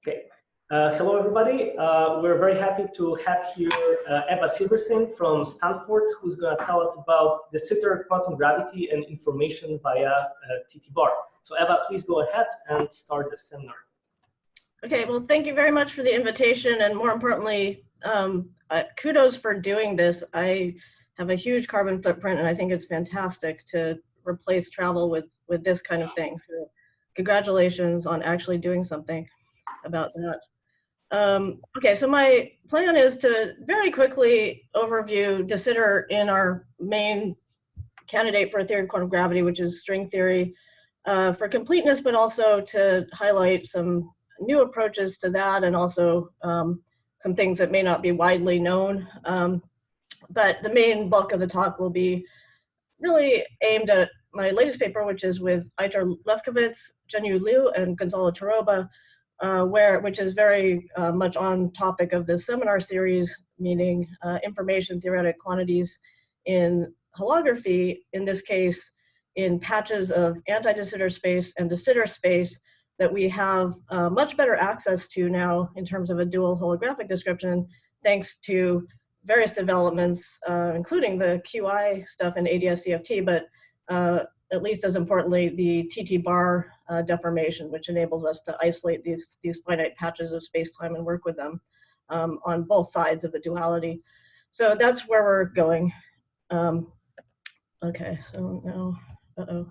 Okay. Hello, everybody. We're very happy to have here Eva Silverstein from Stanford, who's going to tell us about de Sitter quantum gravity and information via TT-bar. So Eva, please go ahead and start the seminar. Okay, well, thank you very much for the invitation, and more importantly, kudos for doing this. I have a huge carbon footprint, and I think it's fantastic to replace travel with this kind of thing. So congratulations on actually doing something about that. Okay, so my plan is to very quickly overview de Sitter in our main candidate for a theory of quantum gravity, which is string theory, for completeness, but also to highlight some new approaches to that, and also some things that may not be widely known. But the main bulk of the talk will be really aimed at my latest paper, which is with Aitor Lefkowitz, Zhenyu Liu, and Gonzalo Taroba, which is very much on topic of this seminar series, meaning information-theoretic quantities in holography, in this case, in patches of anti-de Sitter space and de Sitter space that we have much better access to now in terms of a dual holographic description, thanks to various developments, including the QI stuff in ADS-CFT, but at least as importantly, the TT-bar deformation, which enables us to isolate these finite patches of space-time and work with them on both sides of the duality. So that's where we're going. Okay, so now, oh,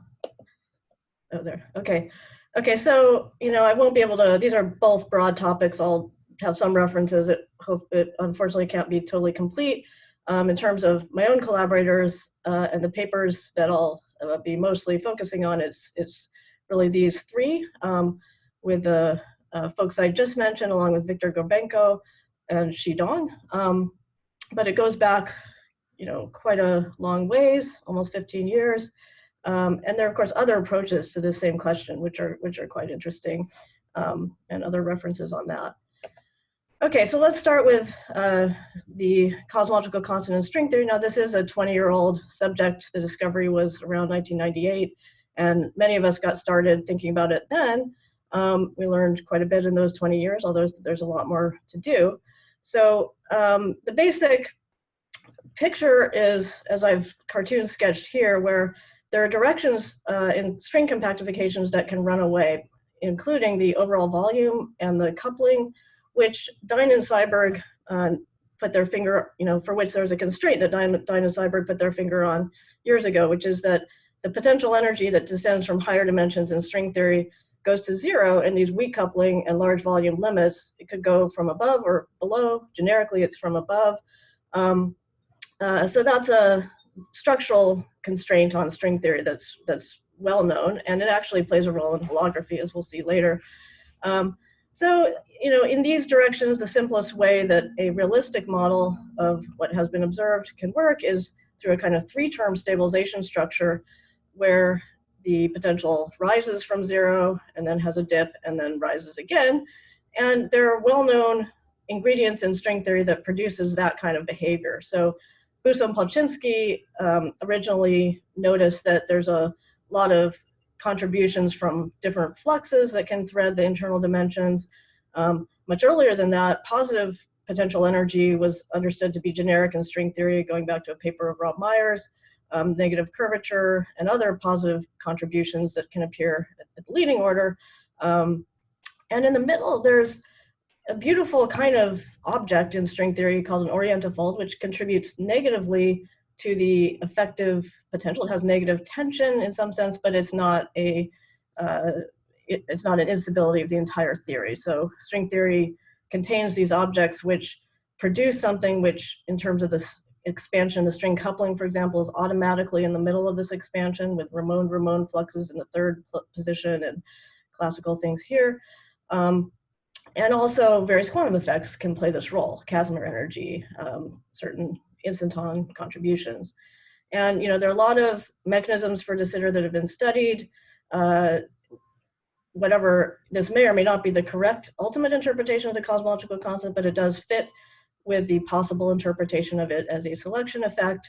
there, okay. Okay, so, I won't be able to, these are both broad topics. I'll have some references. It unfortunately can't be totally complete. In terms of my own collaborators and the papers that I'll be mostly focusing on, it's really these three with the folks I just mentioned, along with Victor Gorbenko and Shidong. But it goes back, quite a long ways, almost 15 years. And there are, of course, other approaches to this same question, which are quite interesting, and other references on that. Okay, so let's start with the cosmological constant in string theory. Now, this is a 20-year-old subject. The discovery was around 1998, and many of us got started thinking about it then. We learned quite a bit in those 20 years, although there's a lot more to do. So the basic picture is, as I've cartoon sketched here, where there are directions in string compactifications that can run away, including the overall volume and the coupling, which Dine and Seiberg put their finger, for which there was a constraint that Dine and Seiberg put their finger on years ago, which is that the potential energy that descends from higher dimensions in string theory goes to zero in these weak coupling and large volume limits. It could go from above or below. Generically, it's from above. So that's a structural constraint on string theory that's well known, and it actually plays a role in holography, as we'll see later. So, in these directions, the simplest way that a realistic model of what has been observed can work is through a kind of three-term stabilization structure where the potential rises from zero and then has a dip and then rises again. And there are well-known ingredients in string theory that produces that kind of behavior. So Busso and Polchinski originally noticed that there's a lot of contributions from different fluxes that can thread the internal dimensions. Much earlier than that, positive potential energy was understood to be generic in string theory, going back to a paper of Rob Myers, negative curvature, and other positive contributions that can appear at the leading order. And in the middle, there's a beautiful kind of object in string theory called an orientifold, which contributes negatively to the effective potential. It has negative tension in some sense, but it's not it's not an instability of the entire theory. So string theory contains these objects which produce something which, in terms of this expansion, the string coupling, for example, is automatically in the middle of this expansion with Ramon fluxes in the third position and classical things here. And also various quantum effects can play this role, Casimir energy, certain instanton contributions. And there are a lot of mechanisms for de Sitter that have been studied. Whatever, this may or may not be the correct ultimate interpretation of the cosmological constant, but it does fit with the possible interpretation of it as a selection effect.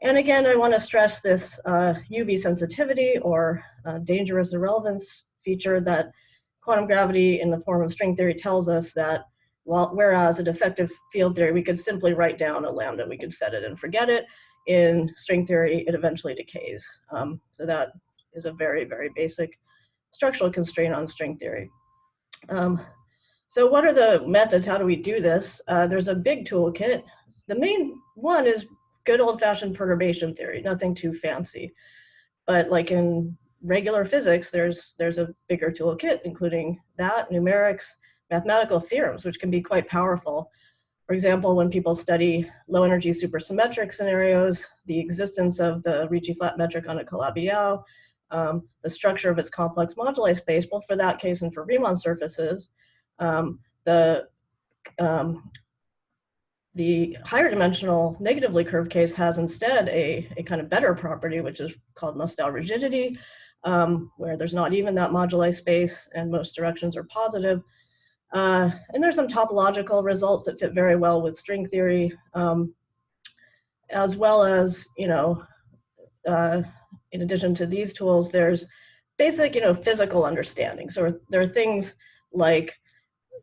And again, I want to stress this UV sensitivity or dangerous irrelevance feature that quantum gravity in the form of string theory tells us that whereas in effective field theory, we could simply write down a lambda, we could set it and forget it. In string theory, it eventually decays. So that is a very, very basic structural constraint on string theory. So what are the methods? How do we do this? There's a big toolkit. The main one is good old-fashioned perturbation theory, nothing too fancy. But like in regular physics, there's a bigger toolkit, including that, numerics, mathematical theorems, which can be quite powerful. For example, when people study low-energy supersymmetric scenarios, the existence of the Ricci flat metric on a Calabi-Yau, the structure of its complex moduli space, both for that case and for Riemann surfaces, the higher dimensional negatively curved case has instead a kind of better property, which is called Mostel rigidity, where there's not even that moduli space and most directions are positive. And there's some topological results that fit very well with string theory, as well as, in addition to these tools, there's basic, physical understanding. So there are things like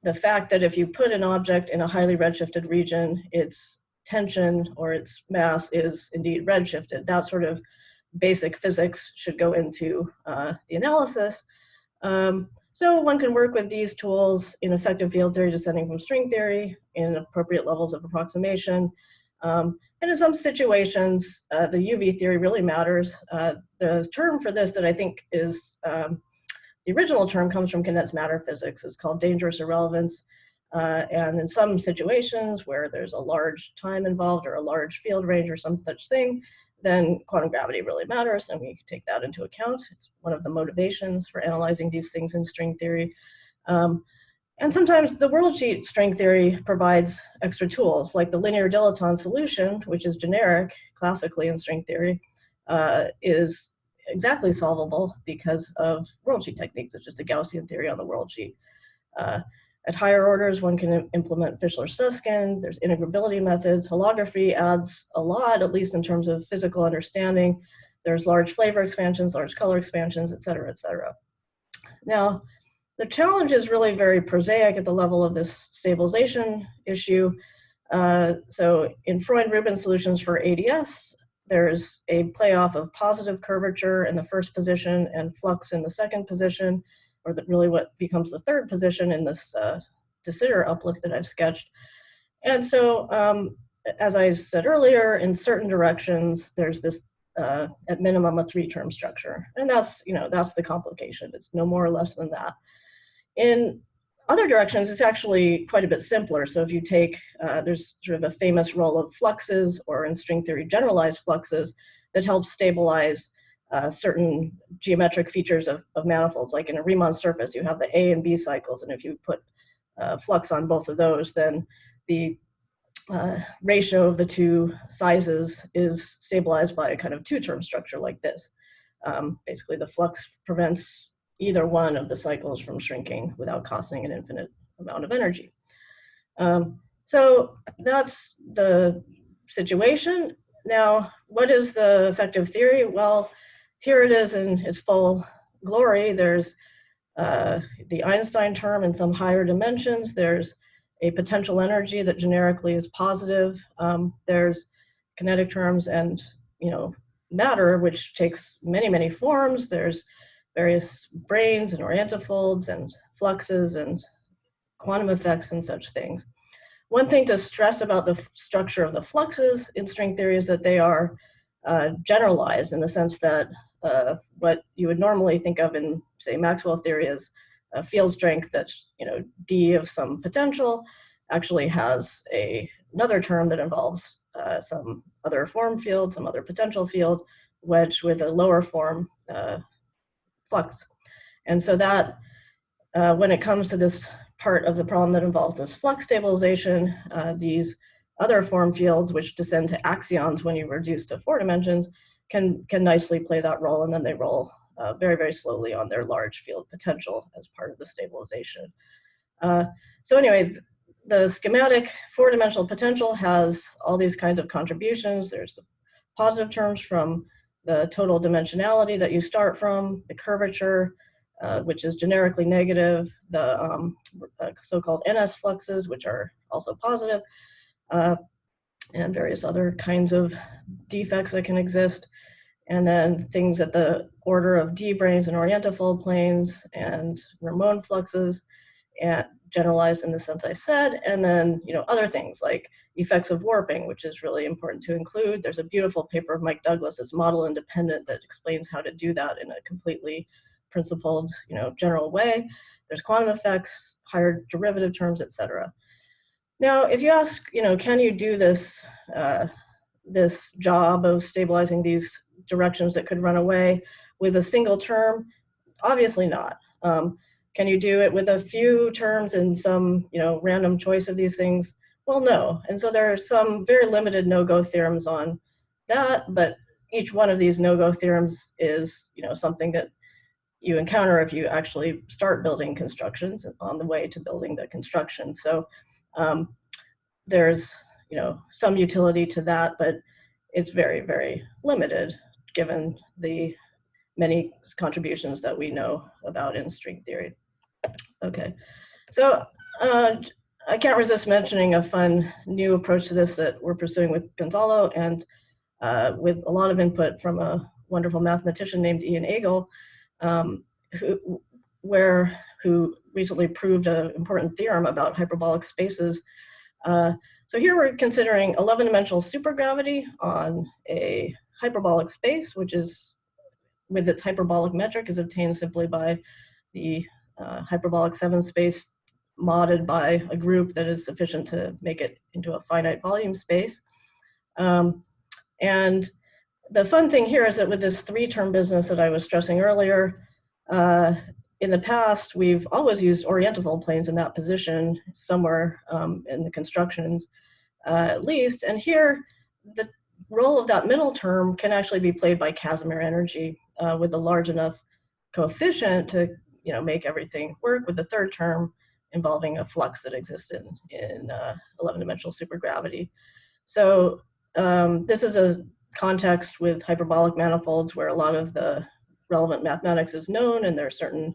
the fact that if you put an object in a highly redshifted region, its tension or its mass is indeed redshifted. That sort of basic physics should go into the analysis. So one can work with these tools in effective field theory descending from string theory in appropriate levels of approximation. And in some situations, the UV theory really matters. The term for this that I think is the original term comes from condensed matter physics. It's called dangerous irrelevance. And in some situations where there's a large time involved or a large field range or some such thing, then quantum gravity really matters, and we take that into account. It's one of the motivations for analyzing these things in string theory. And sometimes the worldsheet string theory provides extra tools, like the linear dilaton solution, which is generic classically in string theory, is exactly solvable because of worldsheet techniques. It's just a Gaussian theory on the worldsheet. At higher orders, one can implement Fischler-Susskind. There's integrability methods. Holography adds a lot, at least in terms of physical understanding. There's large flavor expansions, large color expansions, et cetera, et cetera. Now, the challenge is really very prosaic at the level of this stabilization issue. So in Freund-Rubin solutions for ADS, there's a playoff of positive curvature in the first position and flux in the second position, or really what becomes the third position in this de Sitter uplift that I've sketched. And so, as I said earlier, in certain directions, there's this, at minimum, a three-term structure. And that's, that's the complication. It's no more or less than that. In other directions, it's actually quite a bit simpler. So if you take, there's sort of a famous role of fluxes, or in string theory, generalized fluxes, that help stabilize certain geometric features of manifolds. Like in a Riemann surface, you have the A and B cycles, and if you put flux on both of those, then the ratio of the two sizes is stabilized by a kind of two-term structure like this. Basically, the flux prevents either one of the cycles from shrinking without costing an infinite amount of energy. So that's the situation. Now, what is the effective theory? Well, here it is in its full glory. There's the Einstein term in some higher dimensions. There's a potential energy that generically is positive. There's kinetic terms and matter, which takes many, many forms. There's various branes and orientifolds and fluxes and quantum effects and such things. One thing to stress about the structure of the fluxes in string theory is that they are generalized, in the sense that what you would normally think of in, say, Maxwell theory as a field strength that's d of some potential actually has another term that involves some other form field, some other potential field, wedged with a lower form flux. And so that when it comes to this part of the problem that involves this flux stabilization, these other form fields, which descend to axions when you reduce to 4 dimensions, can nicely play that role, and then they roll very, very slowly on their large field potential as part of the stabilization. So anyway, the schematic 4-dimensional potential has all these kinds of contributions. There's the positive terms from the total dimensionality that you start from, the curvature, which is generically negative, the so-called NS fluxes, which are also positive, and various other kinds of defects that can exist. And then things at the order of D branes and orientifold planes and Ramon fluxes, and generalized in the sense I said. And then, other things like effects of warping, which is really important to include. There's a beautiful paper of Mike Douglas that's model independent that explains how to do that in a completely principled, general way. There's quantum effects, higher derivative terms, etc. Now, if you ask, can you do this, this job of stabilizing these directions that could run away with a single term? Obviously not. Can you do it with a few terms and some, random choice of these things? Well, no. And so there are some very limited no-go theorems on that, but each one of these no-go theorems is, something that you encounter if you actually start building constructions on the way to building the construction. So there's, some utility to that, but it's very, very limited given the many contributions that we know about in string theory. Okay, so I can't resist mentioning a fun new approach to this that we're pursuing with Gonzalo and with a lot of input from a wonderful mathematician named Ian Agel, who recently proved an important theorem about hyperbolic spaces. So here we're considering 11-dimensional supergravity on a hyperbolic space, which is, with its hyperbolic metric, is obtained simply by the hyperbolic 7 space modded by a group that is sufficient to make it into a finite volume space. And the fun thing here is that with this 3-term business that I was stressing earlier, in the past, we've always used orientifold planes in that position somewhere in the constructions, at least. And here, the role of that middle term can actually be played by Casimir energy with a large enough coefficient to make everything work, with the 3rd term involving a flux that exists in 11-dimensional supergravity. So this is a context with hyperbolic manifolds where a lot of the relevant mathematics is known, and there are certain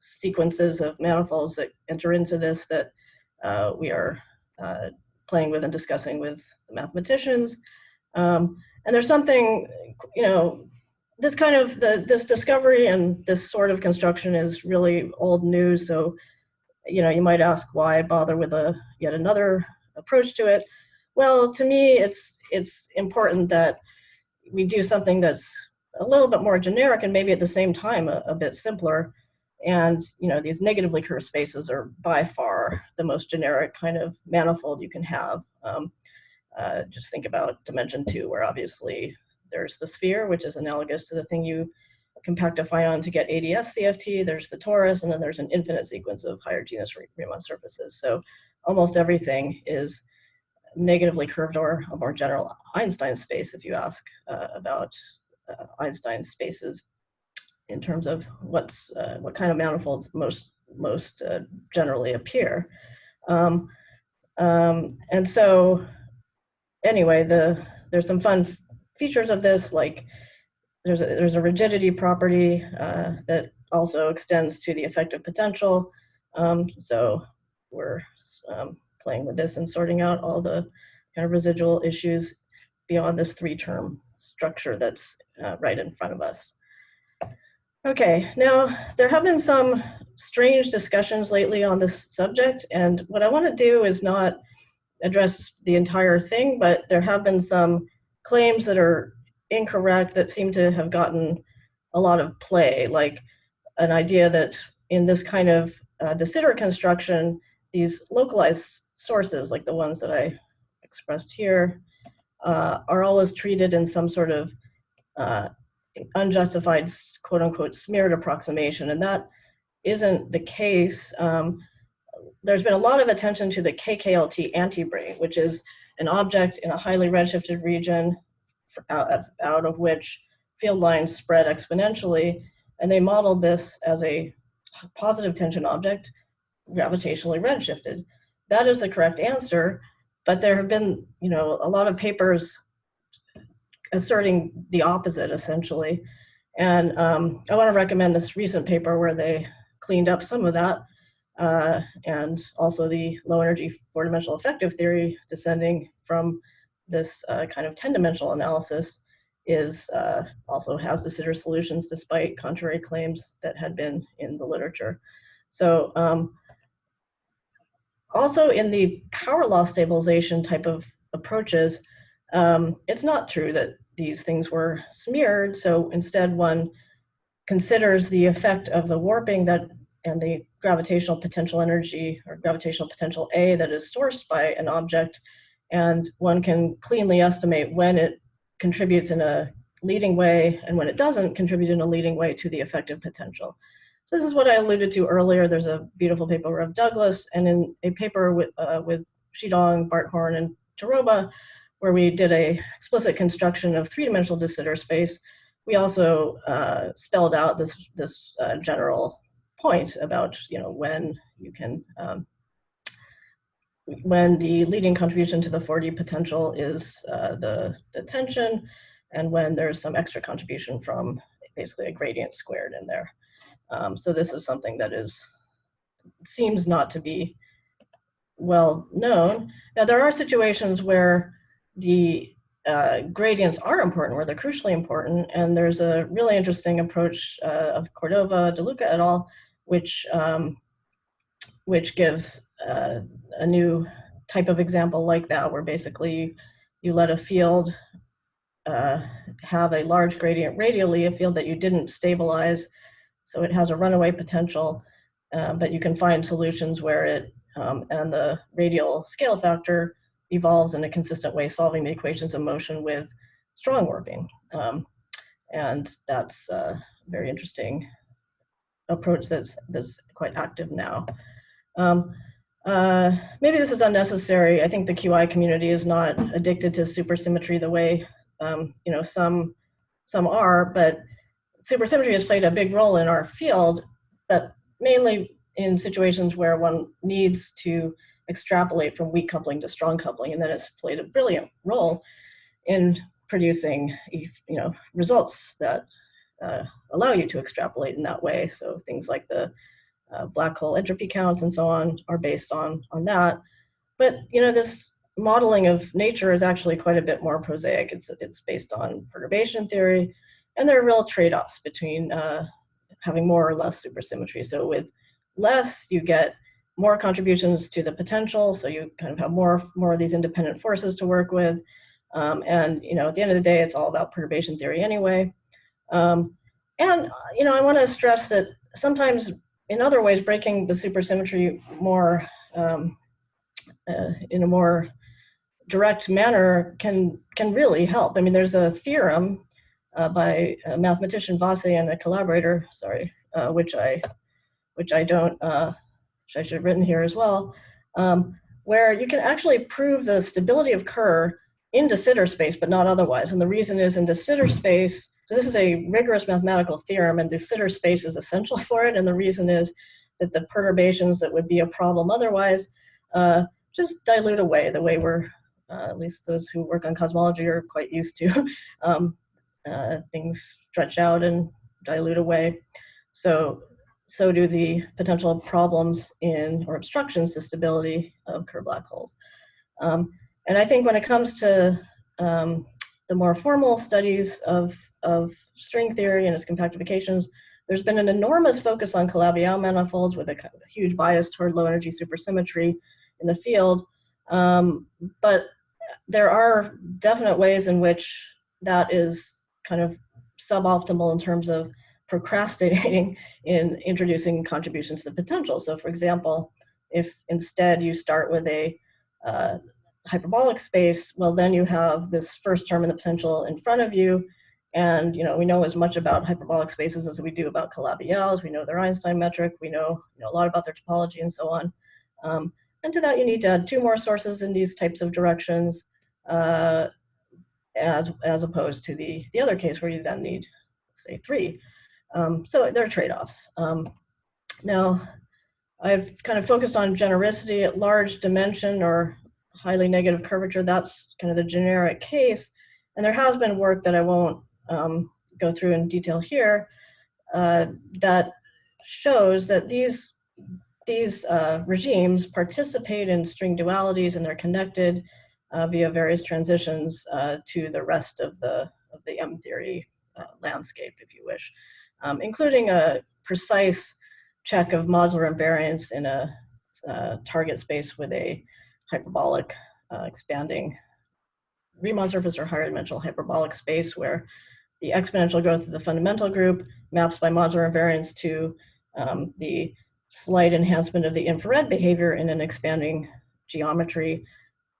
sequences of manifolds that enter into this that we are playing with and discussing with the mathematicians. And there's something, this kind of, this discovery and this sort of construction is really old news. So, you might ask why bother with yet another approach to it. Well, to me, it's important that we do something that's a little bit more generic and maybe at the same time a bit simpler. And these negatively curved spaces are by far the most generic kind of manifold you can have. Just think about dimension 2, where obviously there's the sphere, which is analogous to the thing you compactify on to get ADS CFT. There's the torus, and then there's an infinite sequence of higher genus Riemann surfaces. So almost everything is negatively curved or a more general Einstein space, if you ask about Einstein spaces in terms of what kind of manifolds most generally appear. And so anyway, there's some fun features of this, like there's a rigidity property that also extends to the effective potential. So we're playing with this and sorting out all the kind of residual issues beyond this 3-term structure that's right in front of us. Okay, now there have been some strange discussions lately on this subject, and what I want to do is not address the entire thing, but there have been some claims that are incorrect that seem to have gotten a lot of play, like an idea that in this kind of de Sitter construction, these localized sources, like the ones that I expressed here, are always treated in some sort of unjustified, quote unquote, smeared approximation, and that isn't the case. There's been a lot of attention to the KKLT antibrane, which is an object in a highly redshifted region out of which field lines spread exponentially, and they modeled this as a positive tension object, gravitationally redshifted. That is the correct answer, but there have been, a lot of papers asserting the opposite, essentially. And I want to recommend this recent paper where they cleaned up some of that, and also the low energy four-dimensional effective theory descending from this kind of 10-dimensional analysis is also has de Sitter solutions despite contrary claims that had been in the literature. So also in the power law stabilization type of approaches, it's not true that these things were smeared. So instead one considers the effect of the warping that and the gravitational potential energy or gravitational potential A that is sourced by an object, and one can cleanly estimate when it contributes in a leading way and when it doesn't contribute in a leading way to the effective potential. So this is what I alluded to earlier. There's a beautiful paper of Douglas, and in a paper with Shidong, Barthorn, and Taroba, where we did a explicit construction of three-dimensional de Sitter space, we also spelled out this general point about when you can when the leading contribution to the 4D potential is the tension, and when there's some extra contribution from basically a gradient squared in there. So this is something that seems not to be well known. Now there are situations where the gradients are important, where they're crucially important, and there's a really interesting approach of Cordova, De Luca et al., which gives a new type of example like that, where basically you let a field have a large gradient radially, a field that you didn't stabilize, so it has a runaway potential, but you can find solutions where it and the radial scale factor evolves in a consistent way, solving the equations of motion with strong warping. And that's a very interesting approach that's quite active now. Maybe this is unnecessary. I think the QI community is not addicted to supersymmetry the way some are, but supersymmetry has played a big role in our field, but mainly in situations where one needs to extrapolate from weak coupling to strong coupling, and then it's played a brilliant role in producing results that allow you to extrapolate in that way. So things like the black hole entropy counts and so on are based on that. But this modeling of nature is actually quite a bit more prosaic. It's based on perturbation theory, and there are real trade-offs between having more or less supersymmetry. So with less, you get more contributions to the potential, so you kind of have more of these independent forces to work with. And at the end of the day, it's all about perturbation theory anyway. And I want to stress that sometimes, in other ways, breaking the supersymmetry more in a more direct manner can really help. I mean, there's a theorem by a mathematician Vase and a collaborator, which I should have written here as well, where you can actually prove the stability of Kerr in de Sitter space, but not otherwise. And the reason is in de Sitter space, so this is a rigorous mathematical theorem, and de Sitter space is essential for it. And the reason is that the perturbations that would be a problem otherwise just dilute away the way we're, at least those who work on cosmology are quite used to. Things stretch out and dilute away. So do the potential problems or obstructions to stability of Kerr black holes. And I think when it comes to the more formal studies of string theory and its compactifications, there's been an enormous focus on Calabi-Yau manifolds with a huge bias toward low energy supersymmetry in the field. But there are definite ways in which that is kind of suboptimal in terms of procrastinating in introducing contributions to the potential. So for example, if instead you start with a hyperbolic space, well, then you have this first term in the potential in front of you. And we know as much about hyperbolic spaces as we do about Calabi-Yaus. We know their Einstein metric. We know a lot about their topology and so on. And to that, you need to add two more sources in these types of directions, as opposed to the other case where you then need, say, three. So there are trade-offs. Now, I've kind of focused on genericity at large dimension or highly negative curvature. That's kind of the generic case. And there has been work that I won't go through in detail here, that shows that these regimes participate in string dualities, and they're connected via various transitions to the rest of the M theory landscape, if you wish, including a precise check of modular invariance in a target space with a hyperbolic expanding Riemann surface or higher dimensional hyperbolic space, where the exponential growth of the fundamental group maps by modular invariance to the slight enhancement of the infrared behavior in an expanding geometry,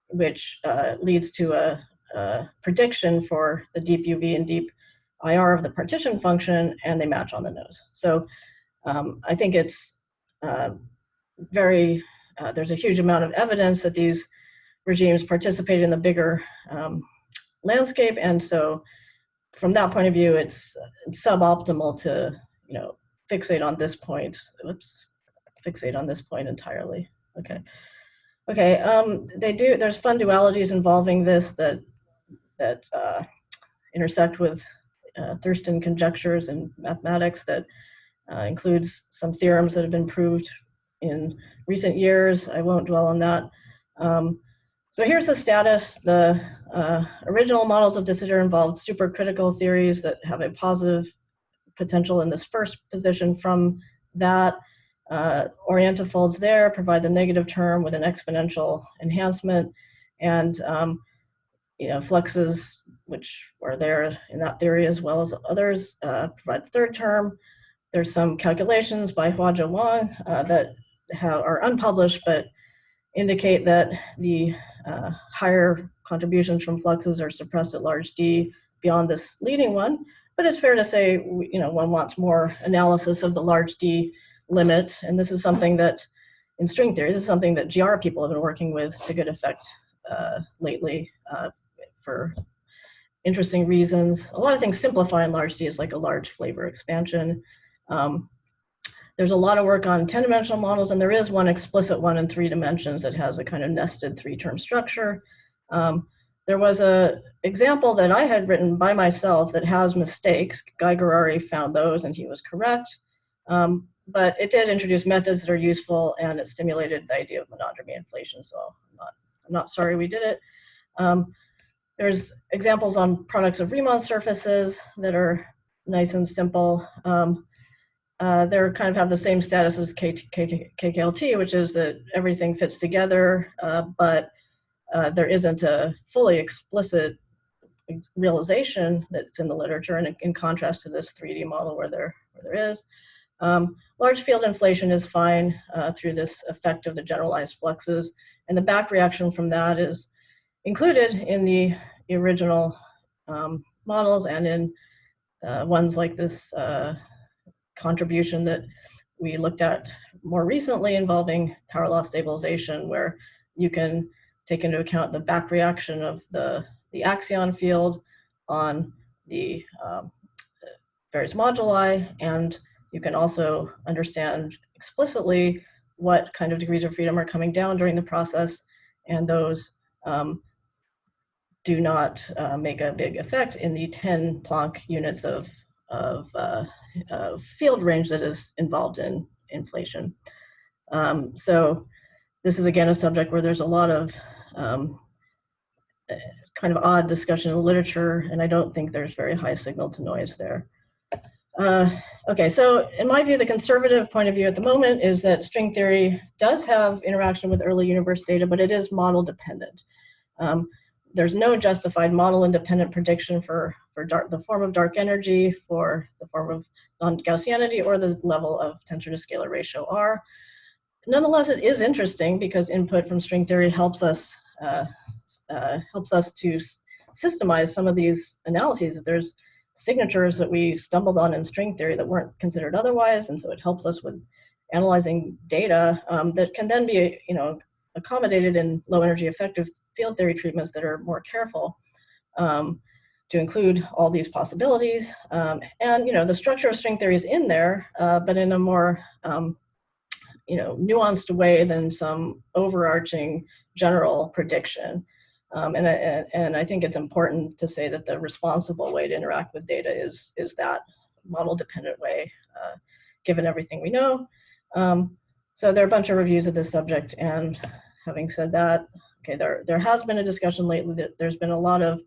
which leads to a prediction for the deep UV and deep IR of the partition function, and they match on the nose. So I think it's there's a huge amount of evidence that these regimes participate in the bigger landscape, and so from that point of view, it's suboptimal to fixate on this point. Oops, fixate on this point entirely. Okay. There's fun dualities involving this that intersect with Thurston conjectures in mathematics that includes some theorems that have been proved in recent years. I won't dwell on that. So here's the status. The original models of de Sitter involved supercritical theories that have a positive potential in this first position. From that, orientifolds there provide the negative term with an exponential enhancement, and fluxes, which are there in that theory as well as others, provide the third term. There's some calculations by Huajia Wang that are unpublished, but indicate that the higher contributions from fluxes are suppressed at large D beyond this leading one. But it's fair to say, one wants more analysis of the large D limit, and this is something that, in string theory, this is something that GR people have been working with to good effect lately for interesting reasons. A lot of things simplify in large D is like a large flavor expansion. There's a lot of work on 10-dimensional models, and there is one explicit one in 3 dimensions that has a kind of nested 3-term structure. There was an example that I had written by myself that has mistakes. Guy Garari found those, and he was correct. But it did introduce methods that are useful, and it stimulated the idea of monodromy inflation, so I'm not sorry we did it. There's examples on products of Riemann surfaces that are nice and simple. They're kind of have the same status as KKLT, which is that everything fits together, but there isn't a fully explicit realization that's in the literature, and in contrast to this 3D model where there is. Large field inflation is fine through this effect of the generalized fluxes, and the back reaction from that is included in the original models and in ones like this contribution that we looked at more recently involving power law stabilization, where you can take into account the back reaction of the axion field on the various moduli, and you can also understand explicitly what kind of degrees of freedom are coming down during the process, and those do not make a big effect in the 10 Planck units of field range that is involved in inflation. So this is again a subject where there's a lot of kind of odd discussion in the literature, and I don't think there's very high signal to noise there. Okay, so in my view, the conservative point of view at the moment is that string theory does have interaction with early universe data, but it is model dependent. There's no justified model independent prediction for the form of dark energy, for the form of non-Gaussianity, or the level of tensor to scalar ratio R. Nonetheless, it is interesting because input from string theory helps us to systemize some of these analyses. There's signatures that we stumbled on in string theory that weren't considered otherwise, and so it helps us with analyzing data that can then be accommodated in low energy effective field theory treatments that are more careful to include all these possibilities. And the structure of string theory is in there, but in a more nuanced way than some overarching general prediction. And I think it's important to say that the responsible way to interact with data is that model-dependent way, given everything we know. So there are a bunch of reviews of this subject, and having said that, okay, there has been a discussion lately that there's been a lot of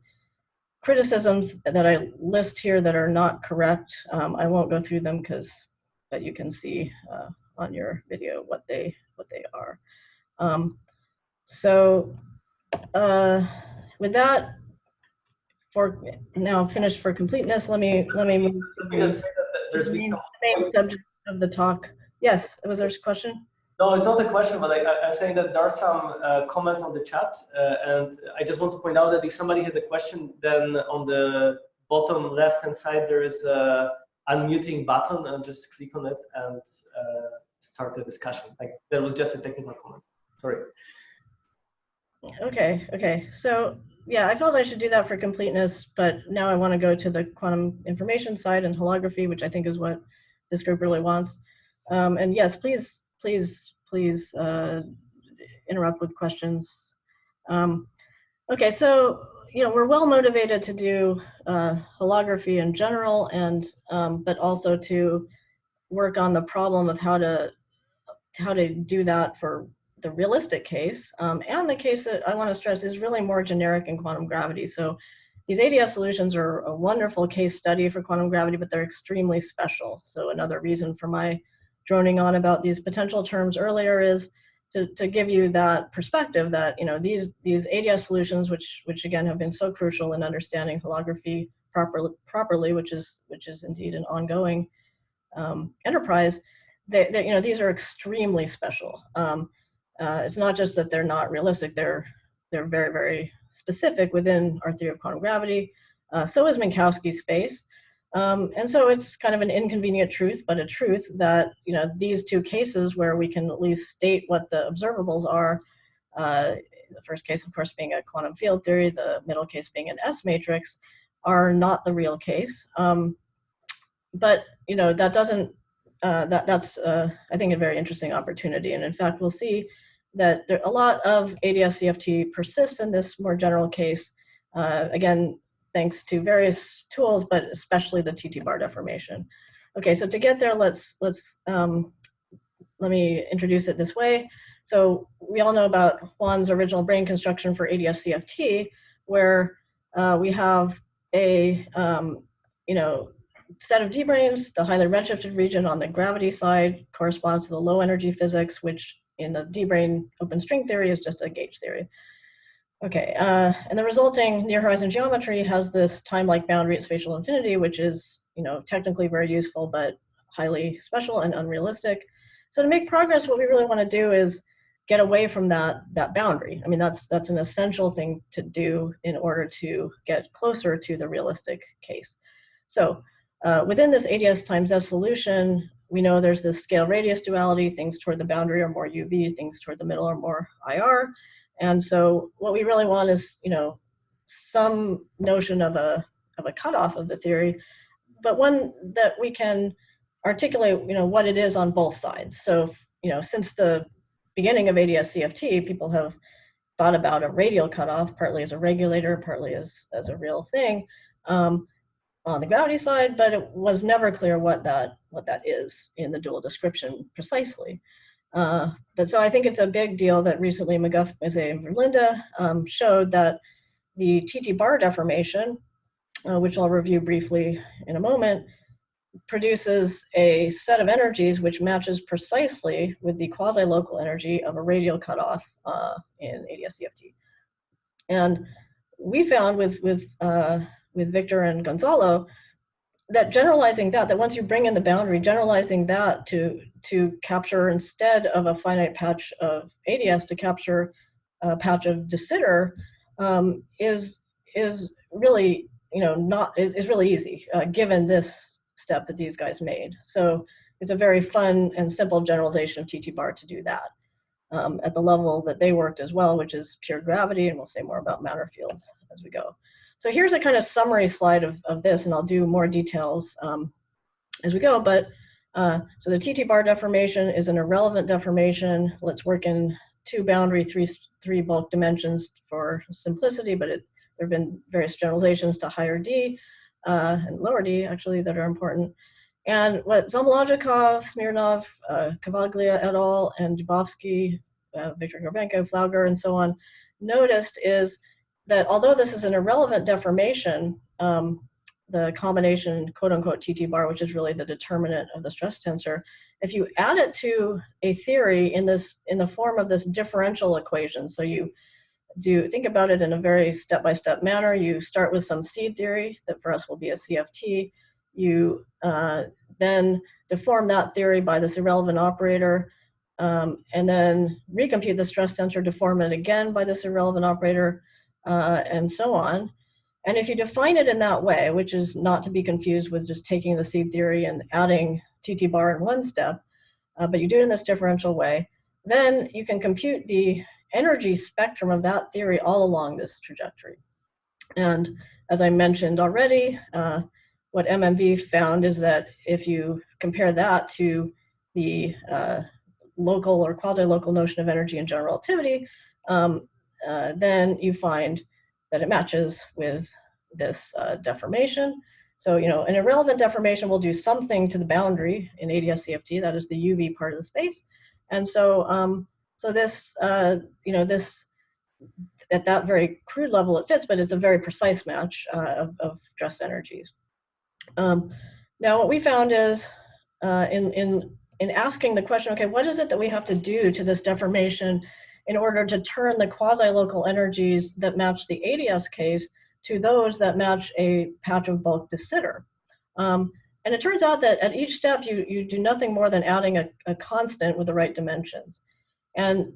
criticisms that I list here that are not correct. I won't go through them but you can see on your video what they are. With that, for now finished for completeness, let me move to the main subject of the talk. Yes, was there a question? No, it's not a question, but I'm saying that there are some comments on the chat, and I just want to point out that if somebody has a question, then on the bottom left-hand side there is a unmuting button, and just click on it and start the discussion. Like, that was just a technical comment. Sorry. Okay. So yeah, I felt I should do that for completeness, but now I want to go to the quantum information side and holography, which I think is what this group really wants. And yes, please interrupt with questions. Okay, so we're well motivated to do holography in general, and but also to work on the problem of how to do that for the realistic case, and the case that I want to stress is really more generic in quantum gravity. So these ADS solutions are a wonderful case study for quantum gravity, but they're extremely special. So another reason for my droning on about these potential terms earlier is to give you that perspective that these ADS solutions, which again have been so crucial in understanding holography properly, which is indeed an ongoing enterprise. These are extremely special. It's not just that they're not realistic; they're very, very specific within our theory of quantum gravity. So is Minkowski space, and so it's kind of an inconvenient truth, but a truth that these two cases where we can at least state what the observables are. The first case, of course, being a quantum field theory, the middle case being an S matrix, are not the real case. But that doesn't. That's I think a very interesting opportunity, and in fact, we'll see that a lot of ADS-CFT persists in this more general case. Again, thanks to various tools, but especially the TT bar deformation. Okay, so to get there, let me introduce it this way. So we all know about Juan's original brain construction for ADS-CFT, where we have a set of D branes. The highly redshifted region on the gravity side corresponds to the low energy physics, which in the D brane open string theory is just a gauge theory. Okay, and the resulting near horizon geometry has this time-like boundary at spatial infinity, which is technically very useful, but highly special and unrealistic. So to make progress, what we really want to do is get away from that boundary. I mean, that's an essential thing to do in order to get closer to the realistic case. So within this ADS times S solution, we know there's this scale radius duality. Things toward the boundary are more UV, things toward the middle are more IR. And so what we really want is, some notion of a cutoff of the theory, but one that we can articulate, what it is on both sides. So, since the beginning of ADS-CFT, people have thought about a radial cutoff, partly as a regulator, partly as a real thing. On the gravity side, but it was never clear what that is in the dual description precisely. But so I think it's a big deal that recently McGuff, Mazzei, and Verlinde showed that the TT bar deformation, which I'll review briefly in a moment, produces a set of energies which matches precisely with the quasi-local energy of a radial cutoff in ADS-CFT. And we found with Victor and Gonzalo, that generalizing that once you bring in the boundary, generalizing that to capture, instead of a finite patch of ADS, to capture a patch of de Sitter is really is really easy given this step that these guys made. So it's a very fun and simple generalization of TT bar to do that at the level that they worked as well, which is pure gravity, and we'll say more about matter fields as we go. So here's a kind of summary slide of this, and I'll do more details as we go. But so the TT bar deformation is an irrelevant deformation. Let's work in 2 boundary, three bulk dimensions for simplicity, but there have been various generalizations to higher D and lower D, actually, that are important. And what Cosmological, Smirnov, Cavaglia et al., and Dubovsky, Viktor Gorbenko, Flauger, and so on, noticed is that although this is an irrelevant deformation, the combination, quote unquote, TT bar, which is really the determinant of the stress tensor, if you add it to a theory in the form of this differential equation, so you think about it in a very step-by-step manner. You start with some seed theory that for us will be a CFT. You then deform that theory by this irrelevant operator, and then recompute the stress tensor, deform it again by this irrelevant operator, and so on. And if you define it in that way, which is not to be confused with just taking the seed theory and adding TT bar in one step, but you do it in this differential way, then you can compute the energy spectrum of that theory all along this trajectory. And as I mentioned already, what MMV found is that if you compare that to the local or quasi-local notion of energy and general relativity, then you find that it matches with this deformation. So, an irrelevant deformation will do something to the boundary in ADS-CFT, that is the UV part of the space. And so, this, this, at that very crude level it fits, but it's a very precise match of stress energies. Now, what we found is in asking the question, okay, what is it that we have to do to this deformation in order to turn the quasi-local energies that match the ADS case to those that match a patch of bulk de Sitter? And it turns out that at each step, you do nothing more than adding a constant with the right dimensions. And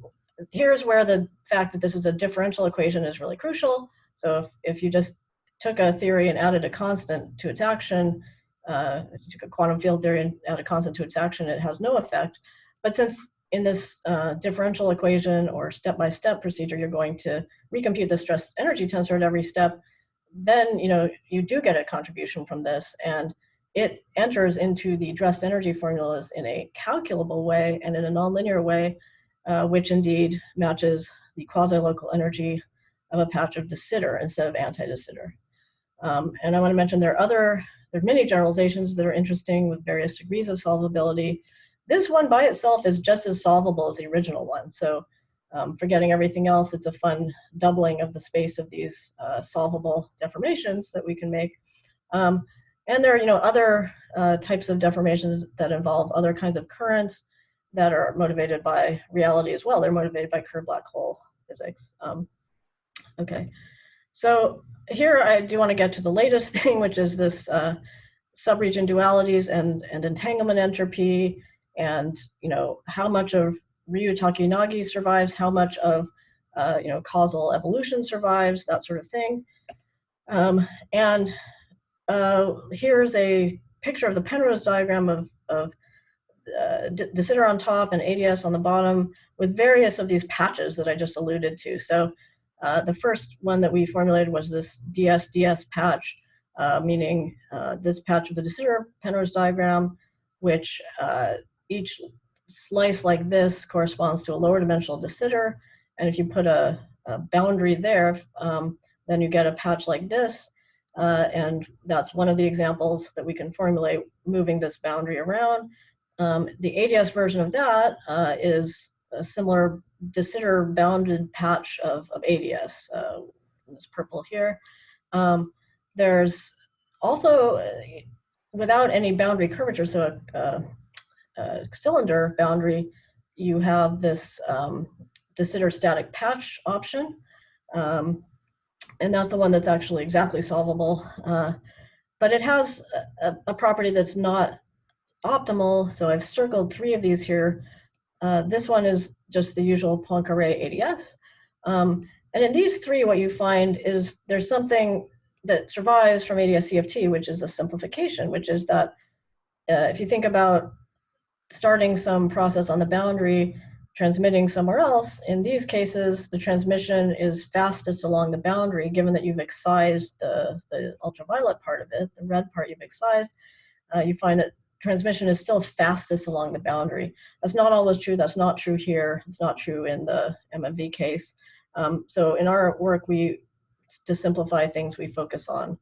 here's where the fact that this is a differential equation is really crucial. So if you just took a theory and added a constant to its action, if you took a quantum field theory and added a constant to its action, it has no effect. But since in this differential equation or step-by-step procedure, you're going to recompute the stress energy tensor at every step, then you do get a contribution from this, and it enters into the stress energy formulas in a calculable way and in a nonlinear way, which indeed matches the quasi-local energy of a patch of de Sitter instead of anti-de Sitter. And I want to mention there are many generalizations that are interesting with various degrees of solvability. This one by itself is just as solvable as the original one. So forgetting everything else, it's a fun doubling of the space of these solvable deformations that we can make. And there are other types of deformations that involve other kinds of currents that are motivated by reality as well. They're motivated by curved black hole physics. Okay, so here I do want to get to the latest thing, which is this subregion dualities and entanglement entropy, and how much of Ryu-Takayanagi survives, how much of causal evolution survives, that sort of thing. And here's a picture of the Penrose diagram of de Sitter on top and ADS on the bottom with various of these patches that I just alluded to. So the first one that we formulated was this DS-DS patch, meaning this patch of the de Sitter Penrose diagram, which each slice like this corresponds to a lower dimensional de Sitter. And if you put a boundary there, then you get a patch like this. And that's one of the examples that we can formulate moving this boundary around. The ADS version of that is a similar de Sitter bounded patch of ADS, this purple here. There's also, without any boundary curvature, so a cylinder boundary, you have this de Sitter static patch option. And that's the one that's actually exactly solvable. But it has a property that's not optimal, so I've circled 3 of these here. This one is just the usual Poincaré ADS. And in these 3, what you find is there's something that survives from ADS-CFT, which is a simplification, which is that if you think about starting some process on the boundary, transmitting somewhere else, in these cases, the transmission is fastest along the boundary, given that you've excised the ultraviolet part of it, the red part you've excised. You find that transmission is still fastest along the boundary. That's not always true. That's not true here. It's not true in the MMV case. So in our work, to simplify things, we focus on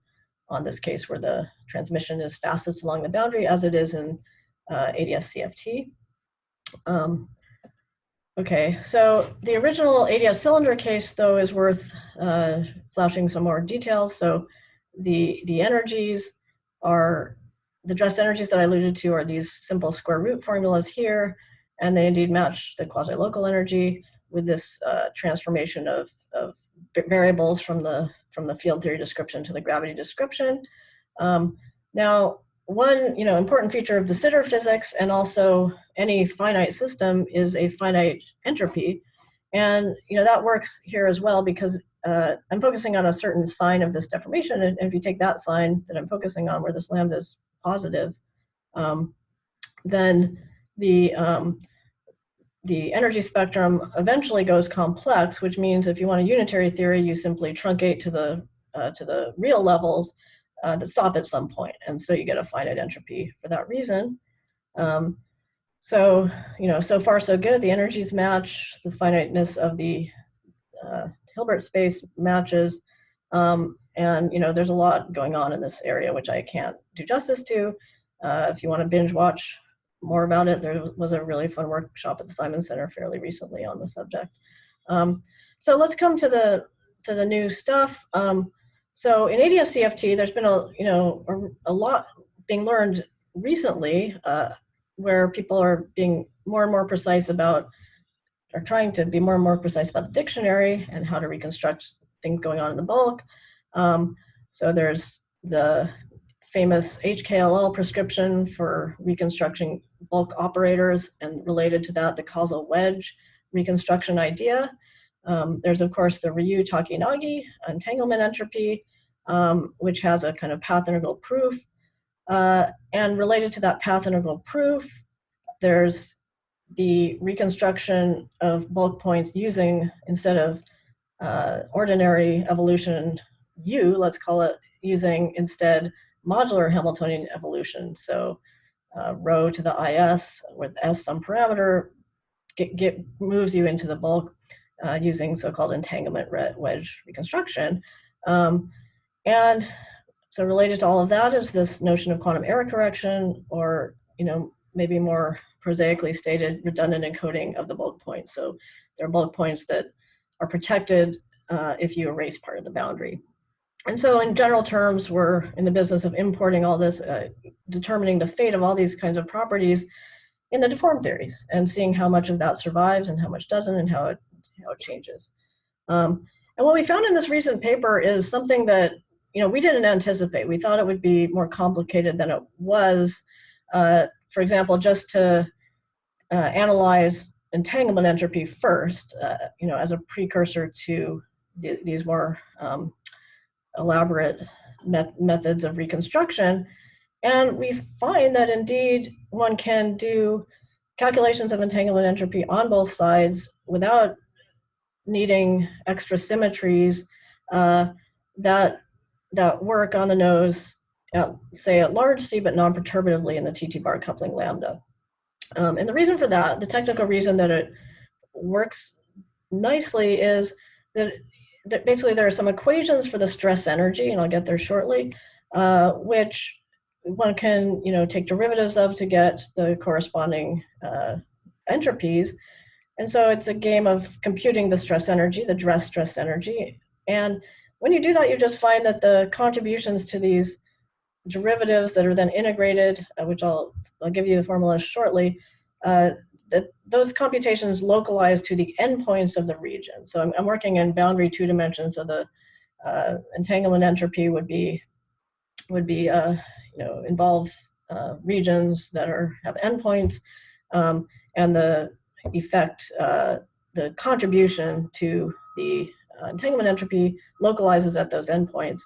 this case where the transmission is fastest along the boundary, as it is in ADS-CFT. Okay, so the original ADS cylinder case, though, is worth flashing some more details. So the energies are, the dressed energies that I alluded to are these simple square root formulas here, and they indeed match the quasi-local energy with this transformation of variables from the field theory description to the gravity description. Now, one important feature of de Sitter physics and also any finite system is a finite entropy, and that works here as well because I'm focusing on a certain sign of this deformation, and if you take that sign that I'm focusing on, where this lambda is positive, then the energy spectrum eventually goes complex, which means if you want a unitary theory, you simply truncate to the real levels that stop at some point, and so you get a finite entropy for that reason. So so far so good. The energies match, the finiteness of the Hilbert space matches, and there's a lot going on in this area which I can't do justice to. If you want to binge watch more about it, there was a really fun workshop at the Simon Center fairly recently on the subject. So let's come to the new stuff. So in ADS-CFT, there's been a lot being learned recently, where people are being more and more precise about, or trying to be more and more precise about the dictionary and how to reconstruct things going on in the bulk. So there's the famous HKLL prescription for reconstructing bulk operators, and related to that, the causal wedge reconstruction idea. There's, of course, the Ryu-Takayanagi entanglement entropy, which has a kind of path integral proof. And related to that path integral proof, there's the reconstruction of bulk points using, instead of ordinary evolution U, let's call it, using instead modular Hamiltonian evolution. So rho to the IS with S some parameter moves you into the bulk using so-called entanglement wedge reconstruction. And so related to all of that is this notion of quantum error correction, or maybe more prosaically stated, redundant encoding of the bulk points. So there are bulk points that are protected if you erase part of the boundary. And so in general terms, we're in the business of importing all this, determining the fate of all these kinds of properties in the deformed theories, and seeing how much of that survives and how much doesn't, and how it changes. And what we found in this recent paper is something that we didn't anticipate. We thought it would be more complicated than it was. For example, just to analyze entanglement entropy first, as a precursor to these more elaborate methods of reconstruction. And we find that indeed one can do calculations of entanglement entropy on both sides without needing extra symmetries that work on the nose, say at large C, but non-perturbatively in the TT bar coupling lambda. And the reason for that, the technical reason that it works nicely, is that basically there are some equations for the stress energy, and I'll get there shortly, which one can take derivatives of to get the corresponding entropies. And so it's a game of computing the stress energy, the dress stress energy. And when you do that, you just find that the contributions to these derivatives that are then integrated, which I'll give you the formula shortly, that those computations localize to the endpoints of the region. So I'm working in boundary 2 dimensions. So the entanglement entropy would involve regions that have endpoints, and the effect, the contribution to the entanglement entropy localizes at those endpoints,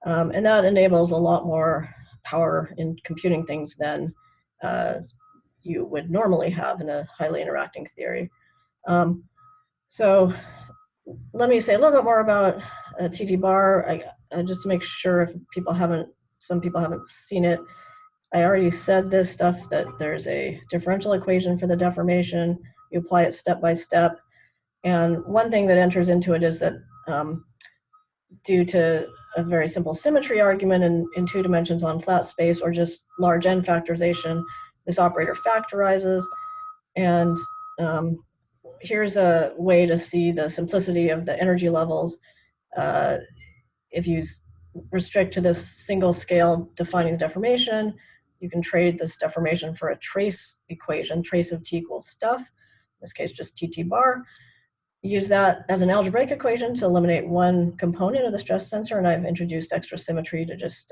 and that enables a lot more power in computing things than you would normally have in a highly interacting theory. So let me say a little bit more about TT bar, just to make sure if some people haven't seen it. I already said this stuff, that there's a differential equation for the deformation. You apply it step by step. And one thing that enters into it is that due to a very simple symmetry argument in 2 dimensions on flat space, or just large n factorization, this operator factorizes. And here's a way to see the simplicity of the energy levels. If you restrict to this single scale defining the deformation, you can trade this deformation for a trace equation, trace of t equals stuff, in this case just tt bar. Use that as an algebraic equation to eliminate one component of the stress tensor, and I've introduced extra symmetry to just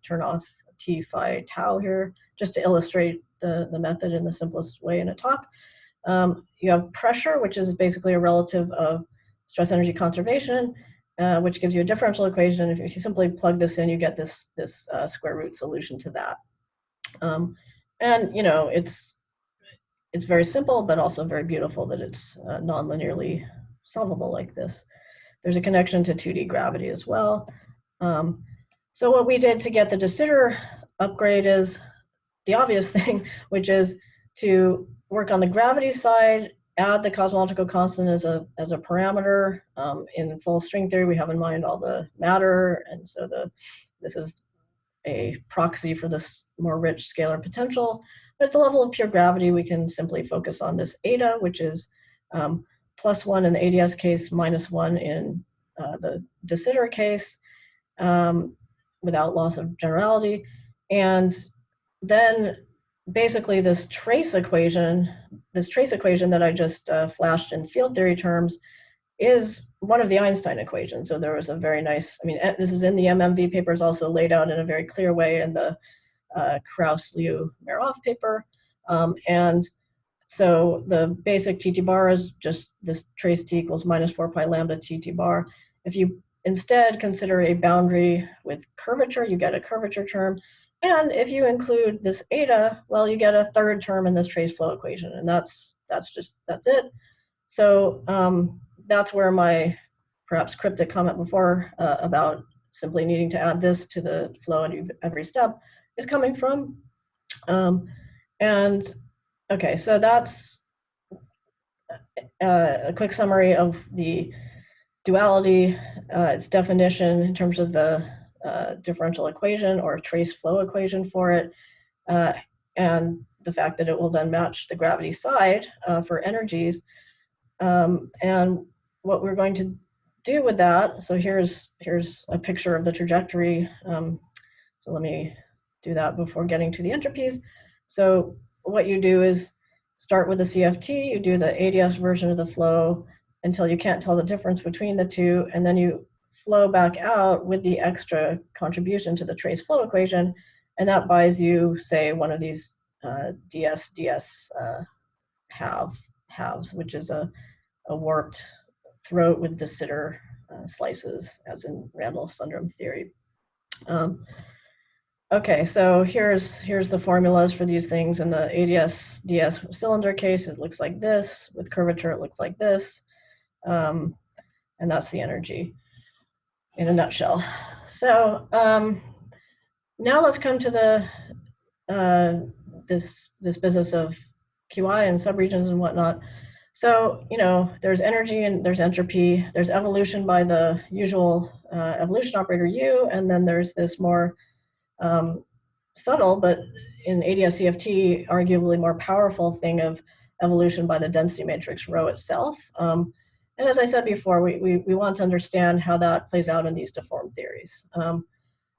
turn off t phi tau here, just to illustrate the method in the simplest way in a talk. You have pressure, which is basically a relative of stress energy conservation, which gives you a differential equation. If you simply plug this in, you get this square root solution to that. And you know, it's very simple, but also very beautiful that it's non-linearly solvable like this. There's a connection to 2D gravity as well. So what we did to get the de Sitter upgrade is the obvious thing, which is to work on the gravity side, add the cosmological constant as a parameter. In full string theory, we have in mind all the matter, and so this is a proxy for this more rich scalar potential. But at the level of pure gravity, we can simply focus on this eta, which is +1 in the ADS case, -1 in the de Sitter case, without loss of generality. And then basically this trace equation that I just flashed in field theory terms is one of the Einstein equations. So there was a very nice, I mean, this is in the MMV papers, also laid out in a very clear way in the Krauss-Liu-Meroff paper. And so the basic TT bar is just this trace t equals -4 pi lambda TT bar. If you instead consider a boundary with curvature, you get a curvature term. And if you include this eta, well, you get a third term in this trace flow equation. And that's it. So that's where my perhaps cryptic comment before about simply needing to add this to the flow at every step is coming from. And okay, so that's a quick summary of the duality, its definition in terms of the differential equation or trace flow equation for it, and the fact that it will then match the gravity side for energies. And what we're going to do with that, so here's a picture of the trajectory. So let me do that before getting to the entropies. So what you do is start with the CFT, you do the ADS version of the flow until you can't tell the difference between the two, and then you flow back out with the extra contribution to the trace flow equation, and that buys you, say, one of these ds halves, which is a warped throat with de Sitter slices, as in Randall-Sundrum theory. Okay, so here's the formulas for these things. In the ADS-DS cylinder case, it looks like this. With curvature, it looks like this. And that's the energy in a nutshell. So now let's come to the this business of QI and subregions and whatnot. So, you know, there's energy and there's entropy. There's evolution by the usual evolution operator U, and then there's this more subtle, but in ADS-CFT, arguably more powerful thing of evolution by the density matrix rho itself. And as I said before, we want to understand how that plays out in these deformed theories.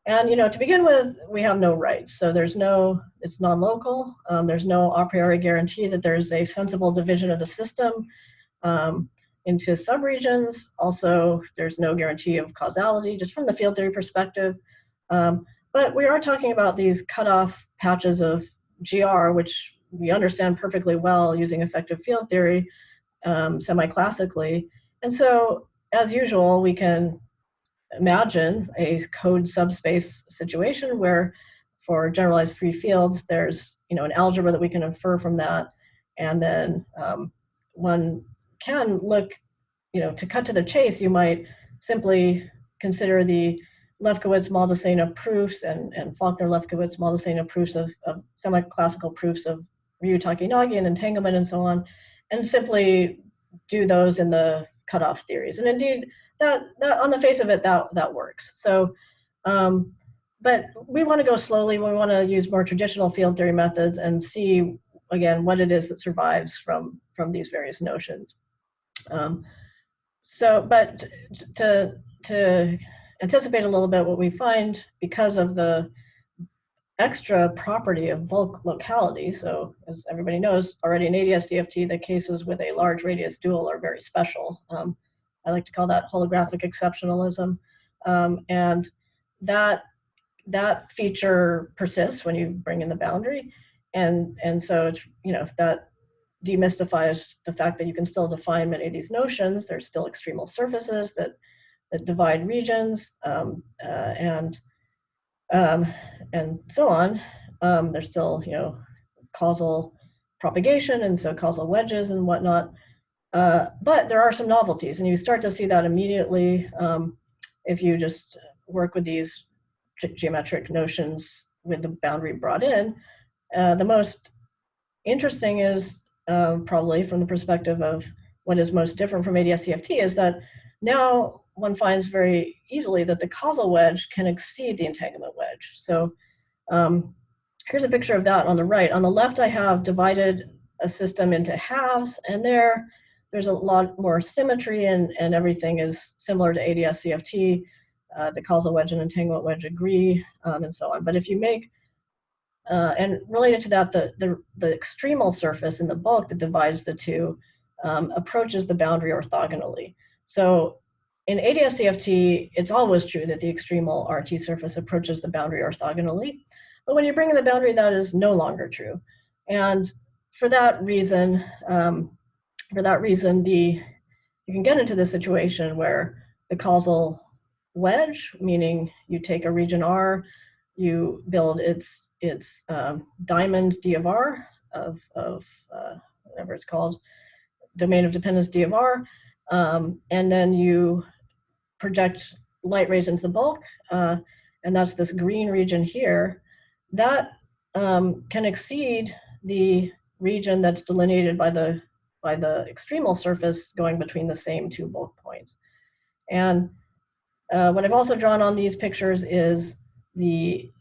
And you know, to begin with, we have no rights. So there's no, it's non-local. There's no a priori guarantee that there's a sensible division of the system into subregions. Also, there's no guarantee of causality, just from the field theory perspective. But we are talking about these cutoff patches of GR, which we understand perfectly well using effective field theory semi-classically. And so, as usual, we can imagine a code subspace situation where for generalized free fields, there's, you know, an algebra that we can infer from that. And then one can look, you know, to cut to the chase, you might simply consider the Lefkowitz-Maldacena proofs and Faulkner-Lefkowitz-Maldacena proofs of semi-classical proofs of Ryu-Takayanagi and entanglement and so on, and simply do those in the cutoff theories. And indeed, that on the face of it, that works. So, but we want to go slowly. We want to use more traditional field theory methods and see, again, what it is that survives from these various notions. But to anticipate a little bit what we find because of the extra property of bulk locality. So as everybody knows already in ADS-CFT, the cases with a large radius dual are very special. I like to call that holographic exceptionalism. And that feature persists when you bring in the boundary. And so it's, that demystifies the fact that you can still define many of these notions. There's still extremal surfaces that divide regions, and so on. There's still, causal propagation, and so causal wedges and whatnot. But there are some novelties, and you start to see that immediately if you just work with these geometric notions with the boundary brought in. The most interesting is probably from the perspective of what is most different from ADS-CFT is that now one finds very easily that the causal wedge can exceed the entanglement wedge. So here's a picture of that on the right. On the left, I have divided a system into halves, and there's a lot more symmetry, and everything is similar to ADS-CFT. The causal wedge and entanglement wedge agree, and so on. But if you make and related to that, the extremal surface in the bulk that divides the two approaches the boundary orthogonally. So in ADS-CFT, it's always true that the extremal RT surface approaches the boundary orthogonally. But when you bring in the boundary, that is no longer true. And for that reason, you can get into the situation where the causal wedge, meaning you take a region R, you build its diamond D of R of whatever it's called, domain of dependence D of R, and then you project light rays into the bulk, and that's this green region here, that can exceed the region that's delineated by the extremal surface going between the same two bulk points. And what I've also drawn on these pictures is the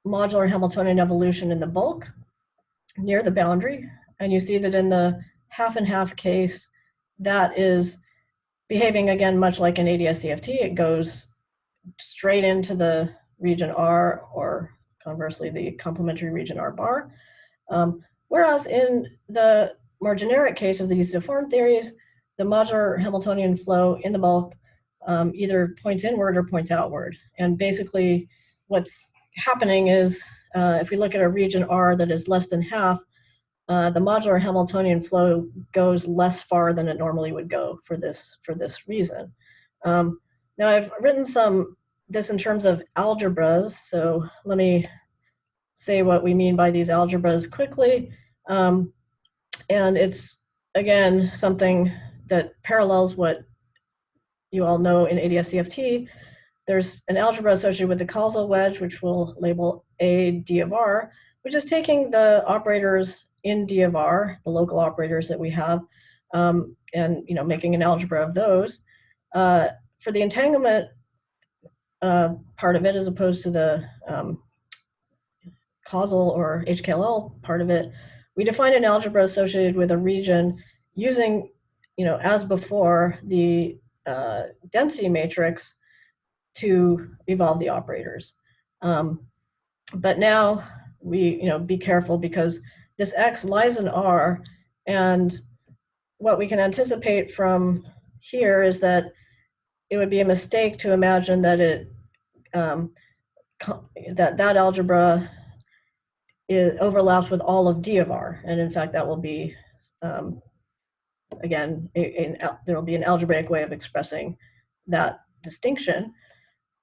modular Hamiltonian evolution in the bulk near the boundary. And you see that in the half and half case, that is behaving again much like an ADS-CFT. It goes straight into the region R, or conversely, the complementary region R bar. Whereas in the more generic case of these deformed theories, the modular Hamiltonian flow in the bulk either points inward or points outward. And basically what's happening is, if we look at a region R that is less than half, the modular Hamiltonian flow goes less far than it normally would go for this reason. Now I've written this in terms of algebras, so let me say what we mean by these algebras quickly. And it's, again, something that parallels what you all know in ADS-CFT. There's an algebra associated with the causal wedge, which we'll label A D of R, which is taking the operators in D of R, the local operators that we have, and making an algebra of those. For the entanglement part of it, as opposed to the causal or HKLL part of it, we define an algebra associated with a region using, as before, the density matrix to evolve the operators. But now we, be careful, because this X lies in R, and what we can anticipate from here is that it would be a mistake to imagine that that algebra overlaps with all of D of R, and in fact that will be again there will be an algebraic way of expressing that distinction.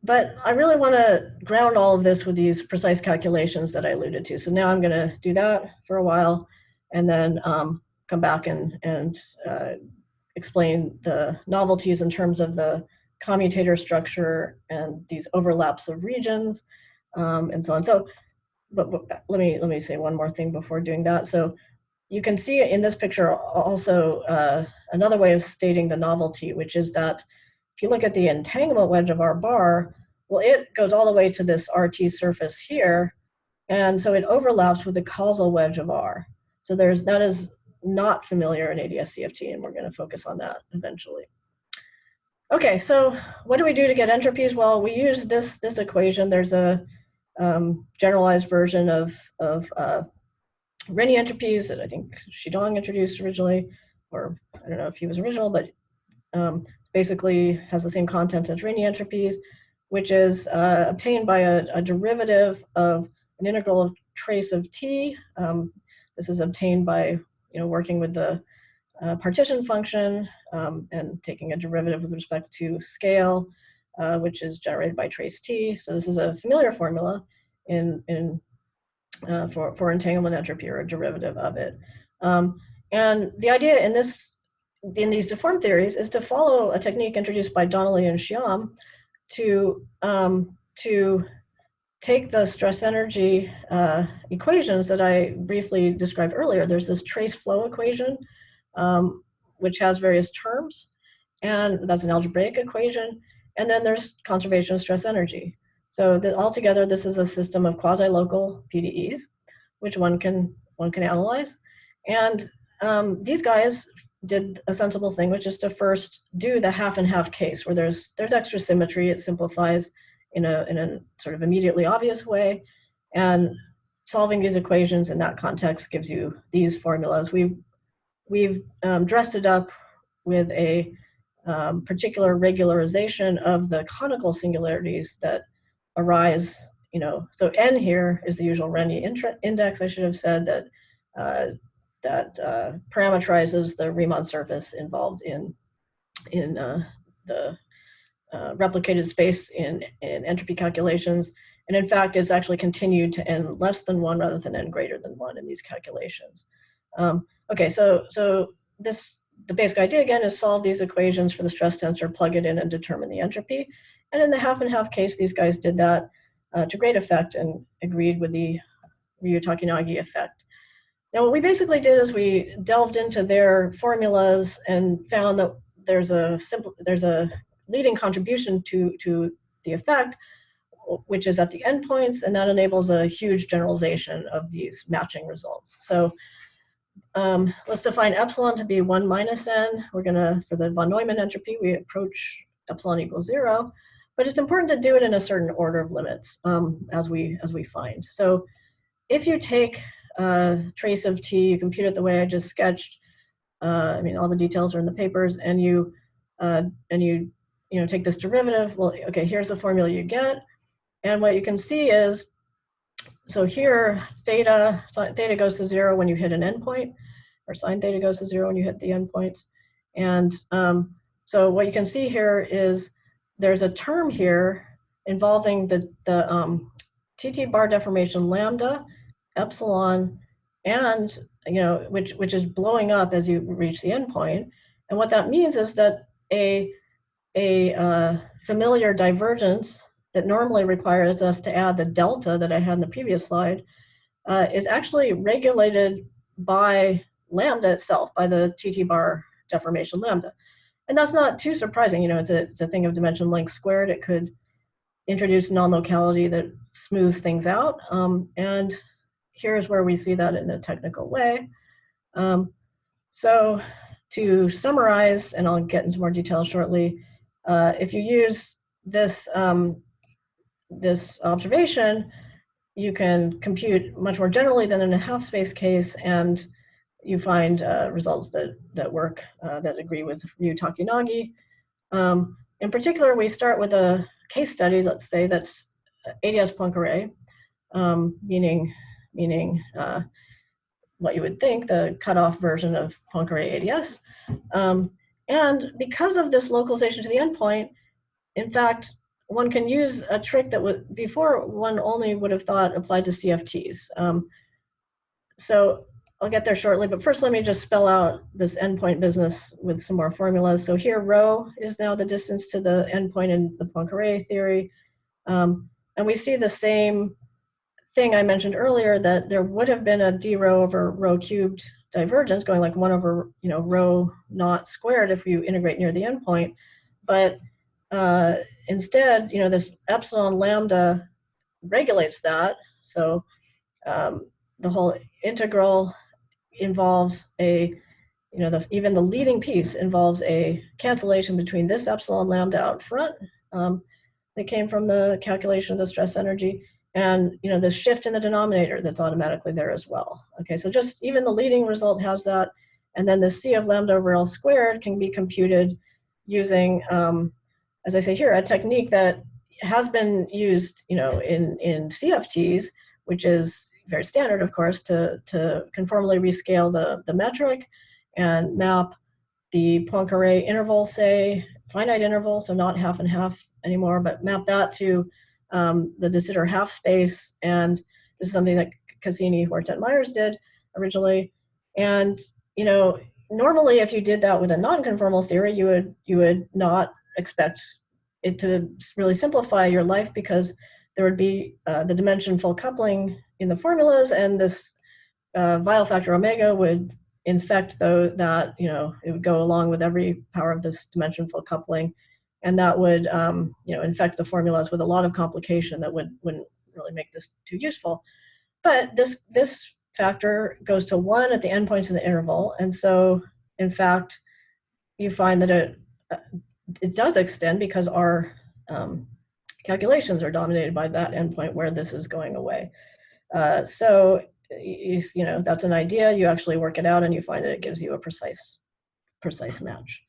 But I really want to ground all of this with these precise calculations that I alluded to. So now I'm going to do that for a while, and then come back and explain the novelties in terms of the commutator structure and these overlaps of regions, and so on. So, but let me say one more thing before doing that. So you can see in this picture also another way of stating the novelty, which is that if you look at the entanglement wedge of our bar, well, it goes all the way to this RT surface here, and so it overlaps with the causal wedge of R. So that is not familiar in ADS-CFT, and we're going to focus on that eventually. Okay, so what do we do to get entropies? Well, we use this equation. There's a generalized version of Renyi entropies that I think Shidong introduced originally, or I don't know if he was original, but basically has the same content as Renyi entropies, which is obtained by a derivative of an integral of trace of t. This is obtained by working with the partition function and taking a derivative with respect to scale, which is generated by trace t. So this is a familiar formula for entanglement entropy, or a derivative of it. And the idea in these deformed theories is to follow a technique introduced by Donnelly and Shyam to take the stress energy equations that I briefly described earlier. There's this trace flow equation, which has various terms, and that's an algebraic equation. And then there's conservation of stress energy. So altogether, this is a system of quasi-local PDEs, which one can analyze. And these guys did a sensible thing, which is to first do the half and half case, where there's extra symmetry. It simplifies in a sort of immediately obvious way, and solving these equations in that context gives you these formulas. We've dressed it up with a particular regularization of the conical singularities that arise. So n here is the usual Renyi index. I should have said that parameterizes the Riemann surface involved in the replicated space in entropy calculations. And in fact, it's actually continued to n less than 1 rather than n greater than 1 in these calculations. Okay, so the basic idea again is solve these equations for the stress tensor, plug it in, and determine the entropy. And in the half and half case, these guys did that to great effect and agreed with the Ryu-Takayanagi effect. Now, what we basically did is we delved into their formulas and found that there's a leading contribution to the effect, which is at the endpoints, and that enables a huge generalization of these matching results. So let's define epsilon to be 1 minus n. We're gonna, for the von Neumann entropy, we approach epsilon equals 0, but it's important to do it in a certain order of limits as we find. So if you take trace of t, you compute it the way I just sketched. I mean, all the details are in the papers, and you take this derivative. Well, okay, here's the formula you get, and what you can see is, so here theta goes to 0 when you hit an endpoint, or sine theta goes to 0 when you hit the endpoints, and so what you can see here is there's a term here involving the TT bar deformation lambda, epsilon, and which is blowing up as you reach the endpoint. And what that means is that a familiar divergence that normally requires us to add the delta that I had in the previous slide is actually regulated by lambda itself, by the TT bar deformation lambda. And that's not too surprising. It's a thing of dimension length squared. It could introduce non-locality that smooths things out. And here's where we see that in a technical way. So to summarize, and I'll get into more details shortly, if you use this observation, you can compute much more generally than in a half space case, and you find results that work, that agree with Ryu-Takayanagi. In particular, we start with a case study, let's say, that's ADS Poincare, meaning what you would think, the cutoff version of Poincare ADS. And because of this localization to the endpoint, in fact, one can use a trick that before one only would have thought applied to CFTs. So I'll get there shortly, but first let me just spell out this endpoint business with some more formulas. So here rho is now the distance to the endpoint in the Poincare theory. And we see the same thing I mentioned earlier, that there would have been a d rho over rho cubed divergence going like 1 over rho naught squared if you integrate near the endpoint. But instead, this epsilon lambda regulates that. So the whole integral involves even the leading piece involves a cancellation between this epsilon lambda out front that came from the calculation of the stress energy and the shift in the denominator that's automatically there as well. Okay, so just even the leading result has that, and then the C of lambda over L squared can be computed using, as I say here, a technique that has been used in CFTs, which is very standard, of course, to conformally rescale the metric and map the Poincare interval, say, finite interval, so not half and half anymore, but map that to the de Sitter half space. And this is something that Cassini, Huerta, and Myers did originally. And normally, if you did that with a non-conformal theory, you would not expect it to really simplify your life, because there would be the dimension-full coupling in the formulas, and this Weyl factor omega would infect that it would go along with every power of this dimension-full coupling, and that would infect the formulas with a lot of complication that wouldn't really make this too useful. But this factor goes to 1 at the endpoints in the interval, and so in fact you find that it does extend, because our calculations are dominated by that endpoint where this is going away. So that's an idea. You actually work it out and you find that it gives you a precise match.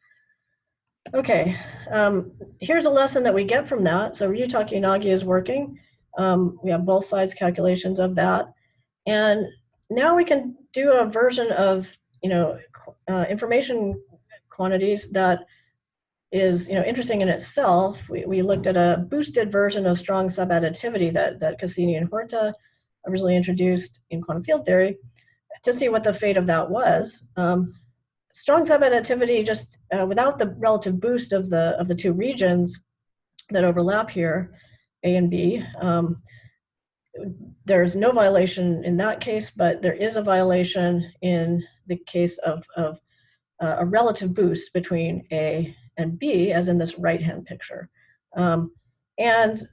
Okay, here's a lesson that we get from that. So Ryu-Takayanagi is working. We have both sides calculations of that, and now we can do a version of information quantities that is interesting in itself. We looked at a boosted version of strong subadditivity that Cassini and Huerta originally introduced in quantum field theory, to see what the fate of that was. Strong subadditivity, just without the relative boost of the two regions that overlap here, A and B, there's no violation in that case, but there is a violation in the case of a relative boost between A and B, as in this right-hand picture. And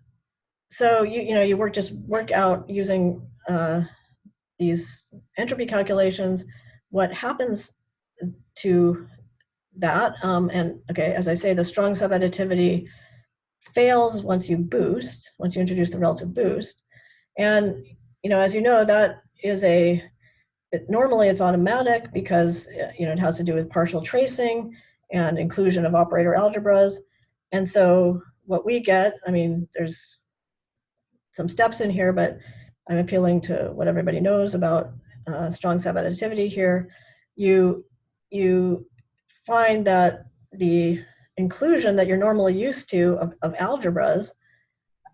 so you work out using these entropy calculations what happens to that. And okay, as I say, the strong subadditivity fails once you introduce the relative boost. And as that is normally it's automatic, because it has to do with partial tracing and inclusion of operator algebras. And so what we get, there's some steps in here, but I'm appealing to what everybody knows about strong subadditivity here. You find that the inclusion that you're normally used to of algebras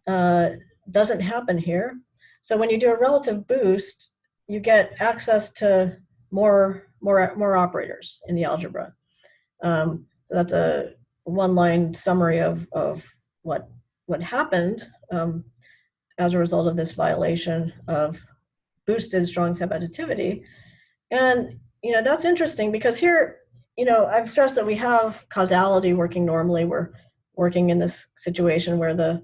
doesn't happen here. So when you do a relative boost, you get access to more operators in the algebra. That's a one-line summary of what happened as a result of this violation of boosted strong subadditivity. And that's interesting, because here I've stressed that we have causality working normally. We're working in this situation where the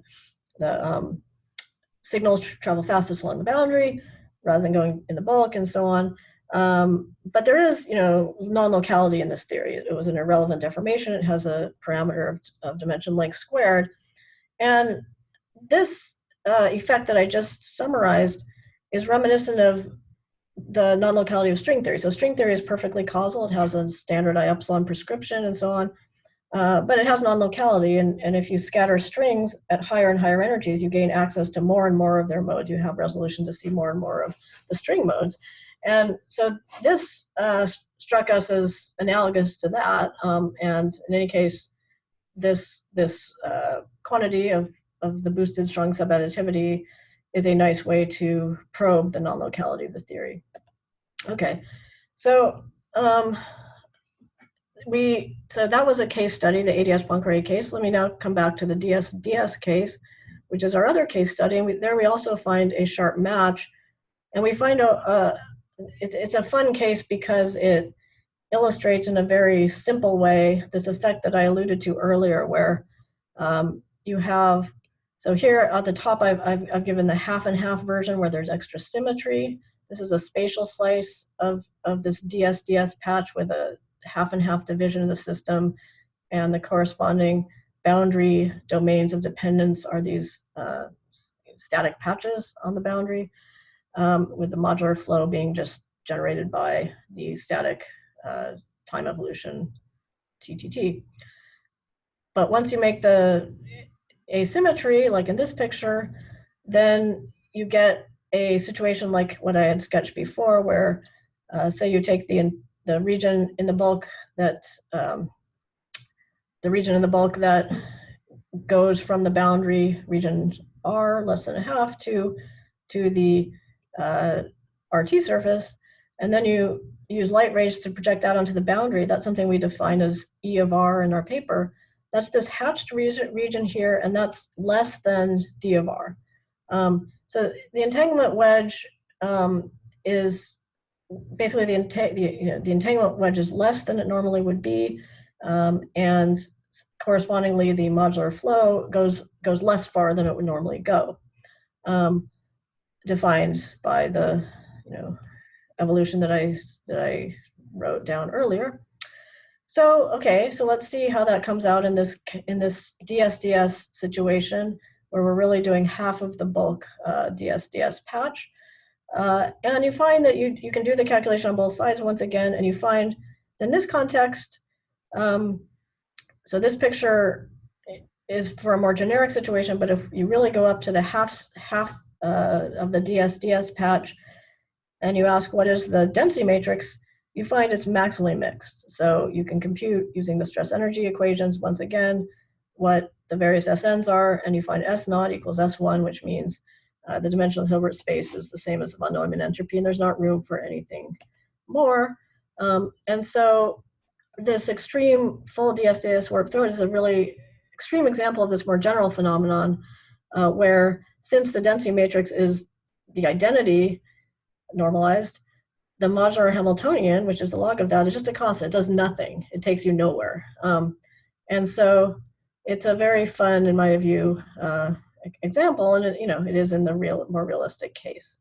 signals travel fastest along the boundary rather than going in the bulk and so on. But there is, nonlocality in this theory. It was an irrelevant deformation. It has a parameter of dimension length squared. And this effect that I just summarized is reminiscent of the nonlocality of string theory. So string theory is perfectly causal. It has a standard I epsilon prescription and so on. But it has nonlocality, and if you scatter strings at higher and higher energies, you gain access to more and more of their modes. You have resolution to see more and more of the string modes. And so this struck us as analogous to that. And in any case, this quantity of the boosted strong subadditivity is a nice way to probe the nonlocality of the theory. Okay, So so that was a case study, the ADS Poincare case. Let me now come back to the DS case, which is our other case study. And there we also find a sharp match. And we find it's a fun case because it illustrates in a very simple way this effect that I alluded to earlier, where you have, so here at the top, I've given the half and half version where there's extra symmetry. This is a spatial slice of this DS patch with a half and half division of the system, and the corresponding boundary domains of dependence are these static patches on the boundary, with the modular flow being just generated by the static time evolution TTT. But once you make the asymmetry, like in this picture, then you get a situation like what I had sketched before, where say you take the region in the bulk that goes from the boundary region R less than a half to the RT surface, and then you use light rays to project out onto the boundary. That's something we define as E of R in our paper. That's this hatched region here, and that's less than D of R. So the entanglement wedge is basically the entanglement wedge is less than it normally would be, and correspondingly the modular flow goes less far than it would normally go, defined by the evolution that I wrote down earlier. So okay, so let's see how that comes out in this DS situation, where we're really doing half of the bulk DS patch. And you find that you can do the calculation on both sides once again, and you find in this context, so this picture is for a more generic situation, but if you really go up to the half of the DS patch, and you ask what is the density matrix, you find it's maximally mixed. So you can compute using the stress energy equations once again what the various SNs are, and you find S naught equals S1, which means the dimensional Hilbert space is the same as the von Neumann entropy, and there's not room for anything more. And so this extreme full DS warp through is a really extreme example of this more general phenomenon, where since the density matrix is the identity normalized, the modular Hamiltonian, which is the log of that, is just a constant. It does nothing. It takes you nowhere. And so it's a very fun, in my view, example, and it is in the more realistic case.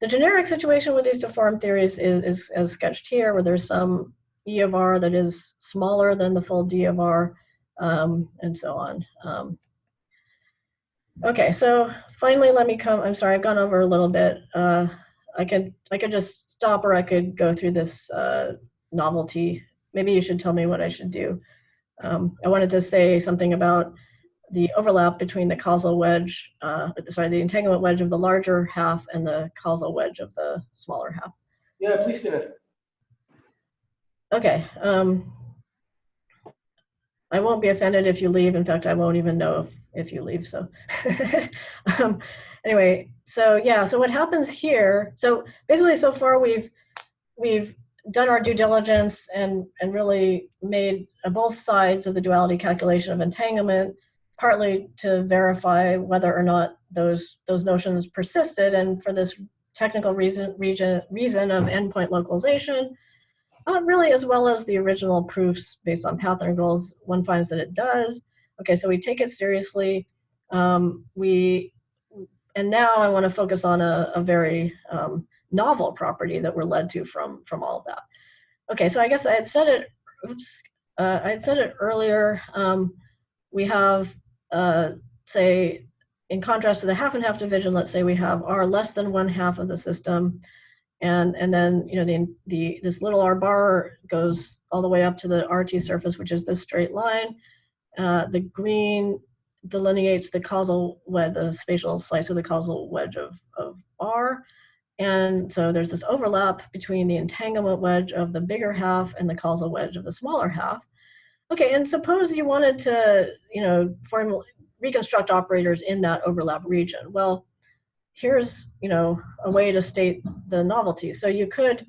The generic situation with these deformed theories is as sketched here, where there's some E of R that is smaller than the full D of R, and so on. Okay, so finally, let me come. I'm sorry, I've gone over a little bit. I could just stop, or I could go through this novelty. Maybe you should tell me what I should do. I wanted to say something about the overlap between the causal wedge, the entanglement wedge of the larger half and the causal wedge of the smaller half. Yeah, please finish. Okay. I won't be offended if you leave. In fact, I won't even know if you leave. So anyway, so yeah, so what happens here, so basically so far we've done our due diligence and really made both sides of the duality calculation of entanglement, partly to verify whether or not those notions persisted, and for this technical reason of endpoint localization, really, as well as the original proofs based on path integrals, one finds that it does. Okay, so we take it seriously. And now I want to focus on a very novel property that we're led to from all of that. Okay, so I guess I had said it. I had said it earlier. We have, say, in contrast to the half and half division, let's say we have R less than 1/2 of the system. And then this little R bar goes all the way up to the RT surface, which is this straight line. The green delineates the causal wedge, the spatial slice of the causal wedge of R. And so there's this overlap between the entanglement wedge of the bigger half and the causal wedge of the smaller half. Okay, and suppose you wanted to reconstruct operators in that overlap region. Well, here's a way to state the novelty. So you could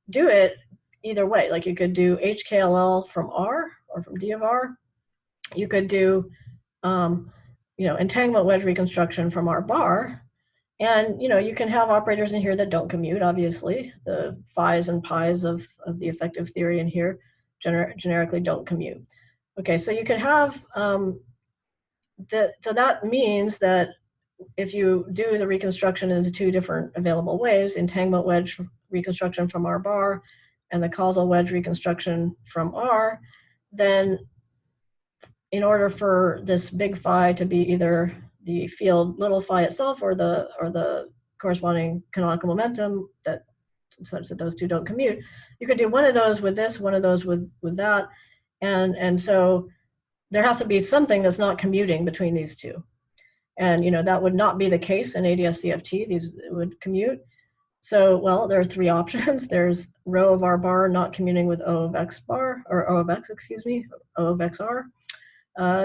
do it either way. Like you could do HKLL from R or from D of R. You could do, entanglement wedge reconstruction from R bar. And, you can have operators in here that don't commute, obviously. The phi's and pi's of the effective theory in here generically don't commute. Okay, so you could have, so that means that if you do the reconstruction into two different available ways, entanglement wedge reconstruction from R bar and the causal wedge reconstruction from R, then in order for this big phi to be either the field little phi itself or the corresponding canonical momentum that such that those two don't commute, you could do one of those with this, one of those with that, and so there has to be something that's not commuting between these two. And that would not be the case in ADS-CFT. These would commute. So, well, there are three options. There's rho of R bar not commuting with O of X bar, or O of X, excuse me, O of XR.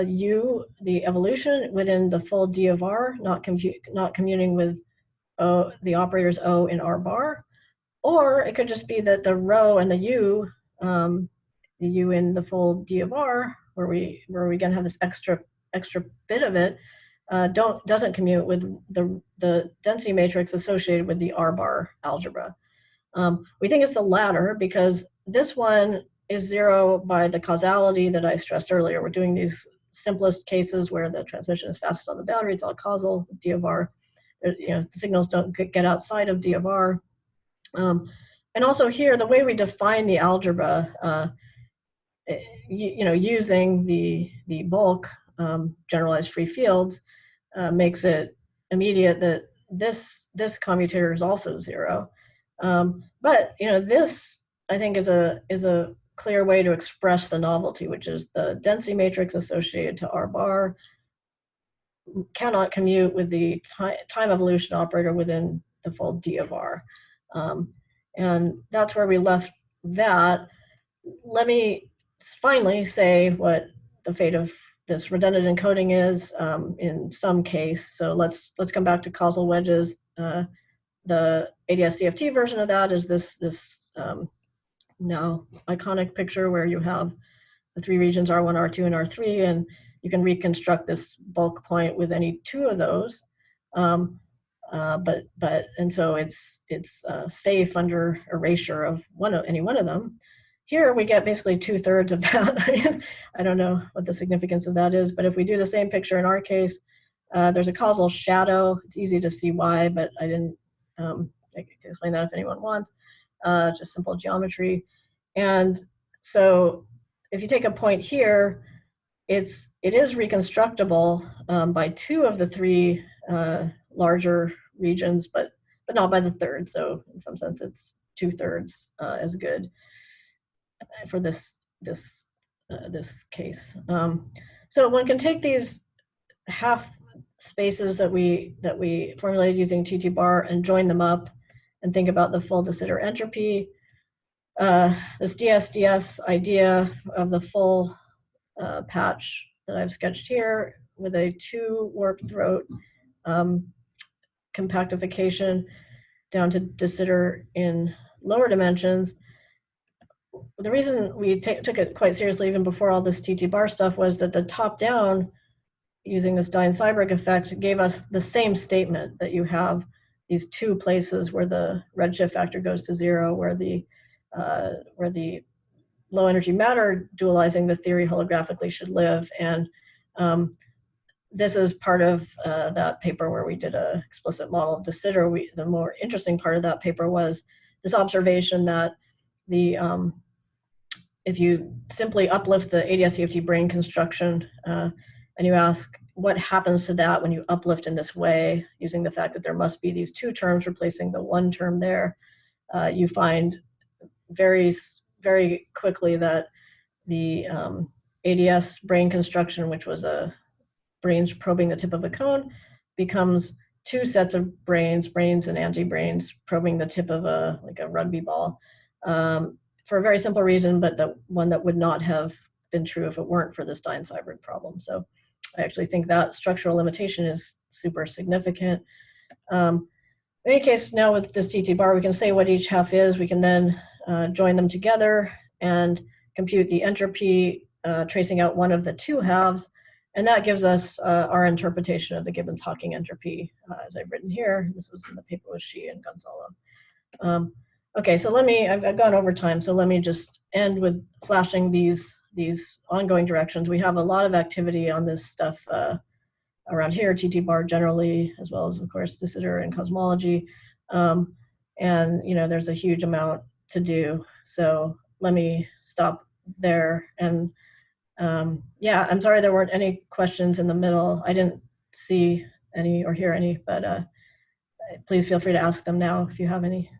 U, the evolution within the full D of R, not commuting with O, the operators O in R bar. Or it could just be that the rho and the U in the full D of R, where we again have this extra bit of it, doesn't commute with the density matrix associated with the R bar algebra. We think it's the latter because this one is zero by the causality that I stressed earlier. We're doing these simplest cases where the transmission is fastest on the boundary. It's all causal. D of R, the signals don't get outside of D of R. And also here, the way we define the algebra, using the bulk generalized free fields, makes it immediate that this commutator is also zero. But this, I think, is a clear way to express the novelty, which is the density matrix associated to R bar cannot commute with the time evolution operator within the full D of R. And that's where we left that. Let me finally say what the fate of this redundant encoding is in some case. So let's come back to causal wedges. The ADS-CFT version of that is this now iconic picture where you have the three regions R1, R2, and R3, and you can reconstruct this bulk point with any two of those. And so it's safe under erasure of any one of them. Here we get basically 2/3 of that. I don't know what the significance of that is, but if we do the same picture in our case, there's a causal shadow. It's easy to see why, but I didn't I can explain that if anyone wants. Just simple geometry. And so if you take a point here, it is reconstructible by two of the three larger regions, but not by the third. So in some sense, it's 2/3 as good for this case. So one can take these half spaces that we formulated using TT bar and join them up and think about the full de Sitter entropy. This DS idea of the full patch that I've sketched here with a 2 warp throat compactification down to de Sitter in lower dimensions. The reason we took it quite seriously even before all this TT bar stuff was that the top down using this Dine-Seiberg effect gave us the same statement that you have these two places where the redshift factor goes to 0, where the low energy matter dualizing the theory holographically should live. And this is part of that paper where we did an explicit model of de Sitter. The more interesting part of that paper was this observation that if you simply uplift the ADS-CFT brain construction and you ask what happens to that when you uplift in this way, using the fact that there must be these two terms replacing the one term there, you find very, very quickly that the ADS brain construction, which was a brains probing the tip of a cone, becomes two sets of brains and anti-brains probing the tip of a rugby ball, for a very simple reason, but the one that would not have been true if it weren't for this Dine-Seiberg problem. So I actually think that structural limitation is super significant. In any case, now with this TT bar, we can say what each half is. We can then join them together and compute the entropy, tracing out one of the two halves. And that gives us our interpretation of the Gibbons-Hawking entropy, as I've written here. This was in the paper with Shi and Gonzalo. Okay, so I've gone over time, so let me just end with flashing these ongoing directions. We have a lot of activity on this stuff around here, TT bar generally, as well as, of course, de Sitter and cosmology. And, there's a huge amount to do. So let me stop there. And yeah, I'm sorry there weren't any questions in the middle. I didn't see any or hear any, but please feel free to ask them now if you have any.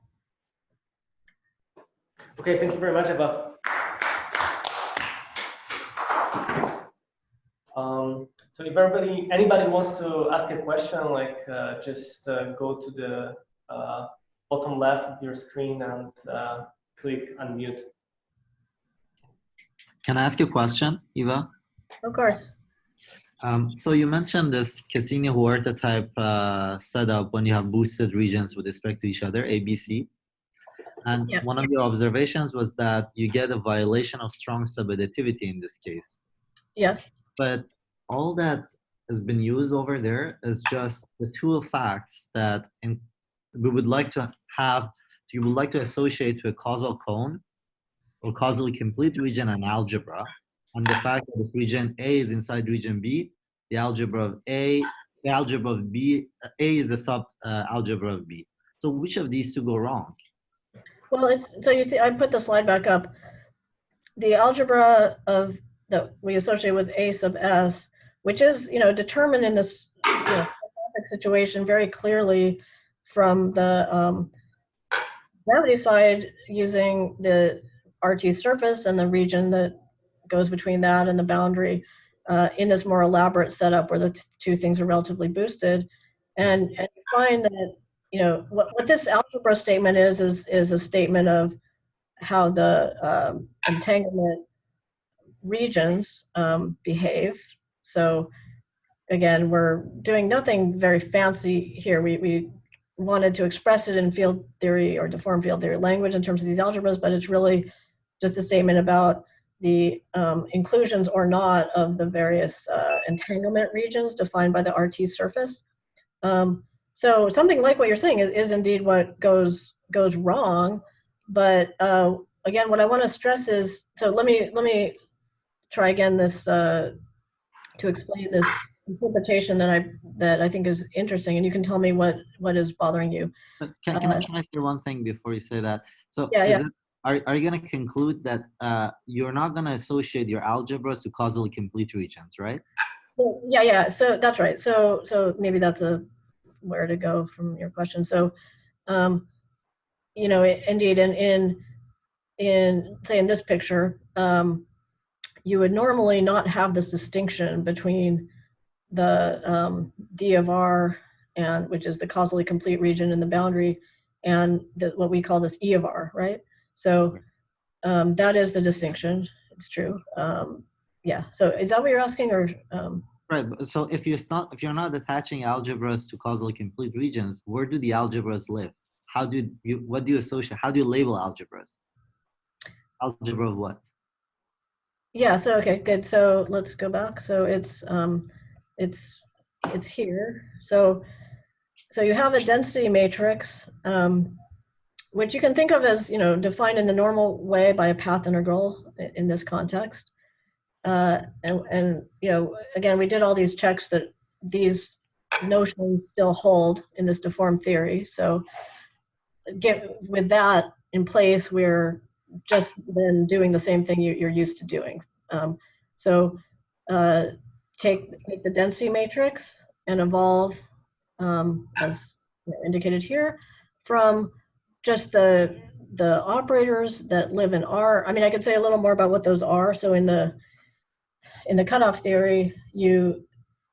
Okay, thank you very much, Eva. So if anybody wants to ask a question, just go to the bottom left of your screen and click unmute. Can I ask you a question, Eva? Of course. So you mentioned this Cassini-Huerta type setup when you have boosted regions with respect to each other, A, B, C. And yeah. One of your observations was that you get a violation of strong subadditivity in this case. Yes. But all that has been used over there is just the two facts that we would like to have, you would like to associate to a causal cone or causally complete region and algebra. And the fact that if region A is inside region B, the algebra of A, the algebra of B, A is the sub algebra of B. So which of these two go wrong? Well, so you see, I put the slide back up. The algebra that we associate with A sub S, which is determined in this situation very clearly from the gravity side using the RT surface and the region that goes between that and the boundary in this more elaborate setup where the two things are relatively boosted, and you find that what this algebra statement is a statement of how the entanglement regions behave. So again, we're doing nothing very fancy here. We wanted to express it in field theory or deformed field theory language in terms of these algebras, but it's really just a statement about the inclusions or not of the various entanglement regions defined by the RT surface. So something like what you're saying is indeed what goes wrong. But again, what I want to stress is, so let me try again this to explain this interpretation that I think is interesting, and you can tell me what is bothering you. Can I say one thing before you say that? So yeah. Are you going to conclude that you're not going to associate your algebras to causally complete regions, right? Well, yeah. So that's right. So maybe that's where to go from your question. So, indeed, in say in this picture, you would normally not have this distinction between the D of R, and which is the causally complete region in the boundary, and what we call this E of R, right? So that is the distinction. It's true. Yeah. So is that what you're asking, or? Right. So if you're not attaching algebras to causally complete regions, where do the algebras live? What do you associate? How do you label algebras? Algebra of what? Yeah. So okay, good. So let's go back. So it's here. So you have a density matrix, which you can think of as defined in the normal way by a path integral in this context. And again, we did all these checks that these notions still hold in this deformed theory. So with that in place, we're just then doing the same thing you're used to doing. So take the density matrix and evolve, as indicated here, from just the operators that live in R. I mean, I could say a little more about what those are. So in the cutoff theory, you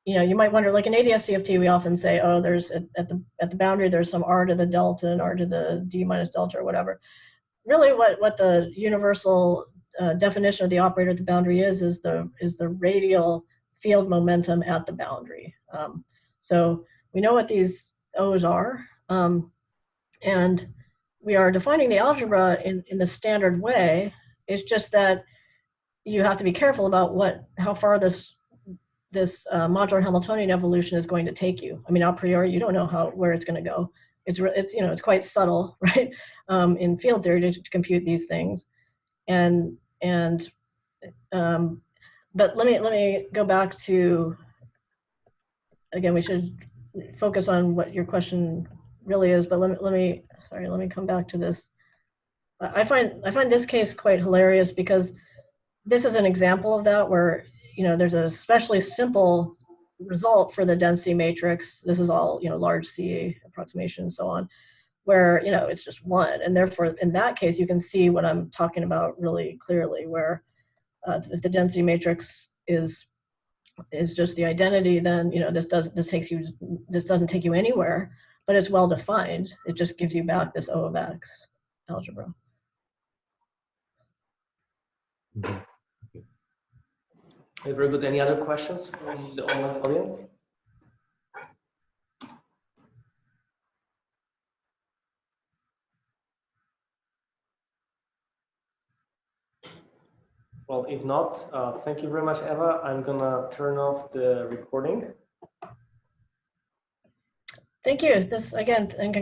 might wonder, like in ADS-CFT, we often say, oh, there's at the boundary, there's some R to the delta and R to the D minus delta or whatever. Really, what the universal definition of the operator at the boundary is the radial field momentum at the boundary. So we know what these O's are, and we are defining the algebra in the standard way. It's just that you have to be careful about how far this modular Hamiltonian evolution is going to take you. I mean, a priori, you don't know where it's going to go. It's quite subtle, right? In field theory to compute these things, but let me go back to, again, we should focus on what your question really is, but let me come back to this. I find this case quite hilarious because this is an example of that where, there's a especially simple result for the density matrix. This is all, large C approximation and so on, where, it's just one. And therefore, in that case, you can see what I'm talking about really clearly, where if the density matrix is just the identity, then, this doesn't take you anywhere, but it's well defined. It just gives you back this O of X algebra. Mm-hmm. Okay, very good. Any other questions from the online audience? Well, if not, thank you very much, Eva. I'm gonna turn off the recording. Thank you. This again, and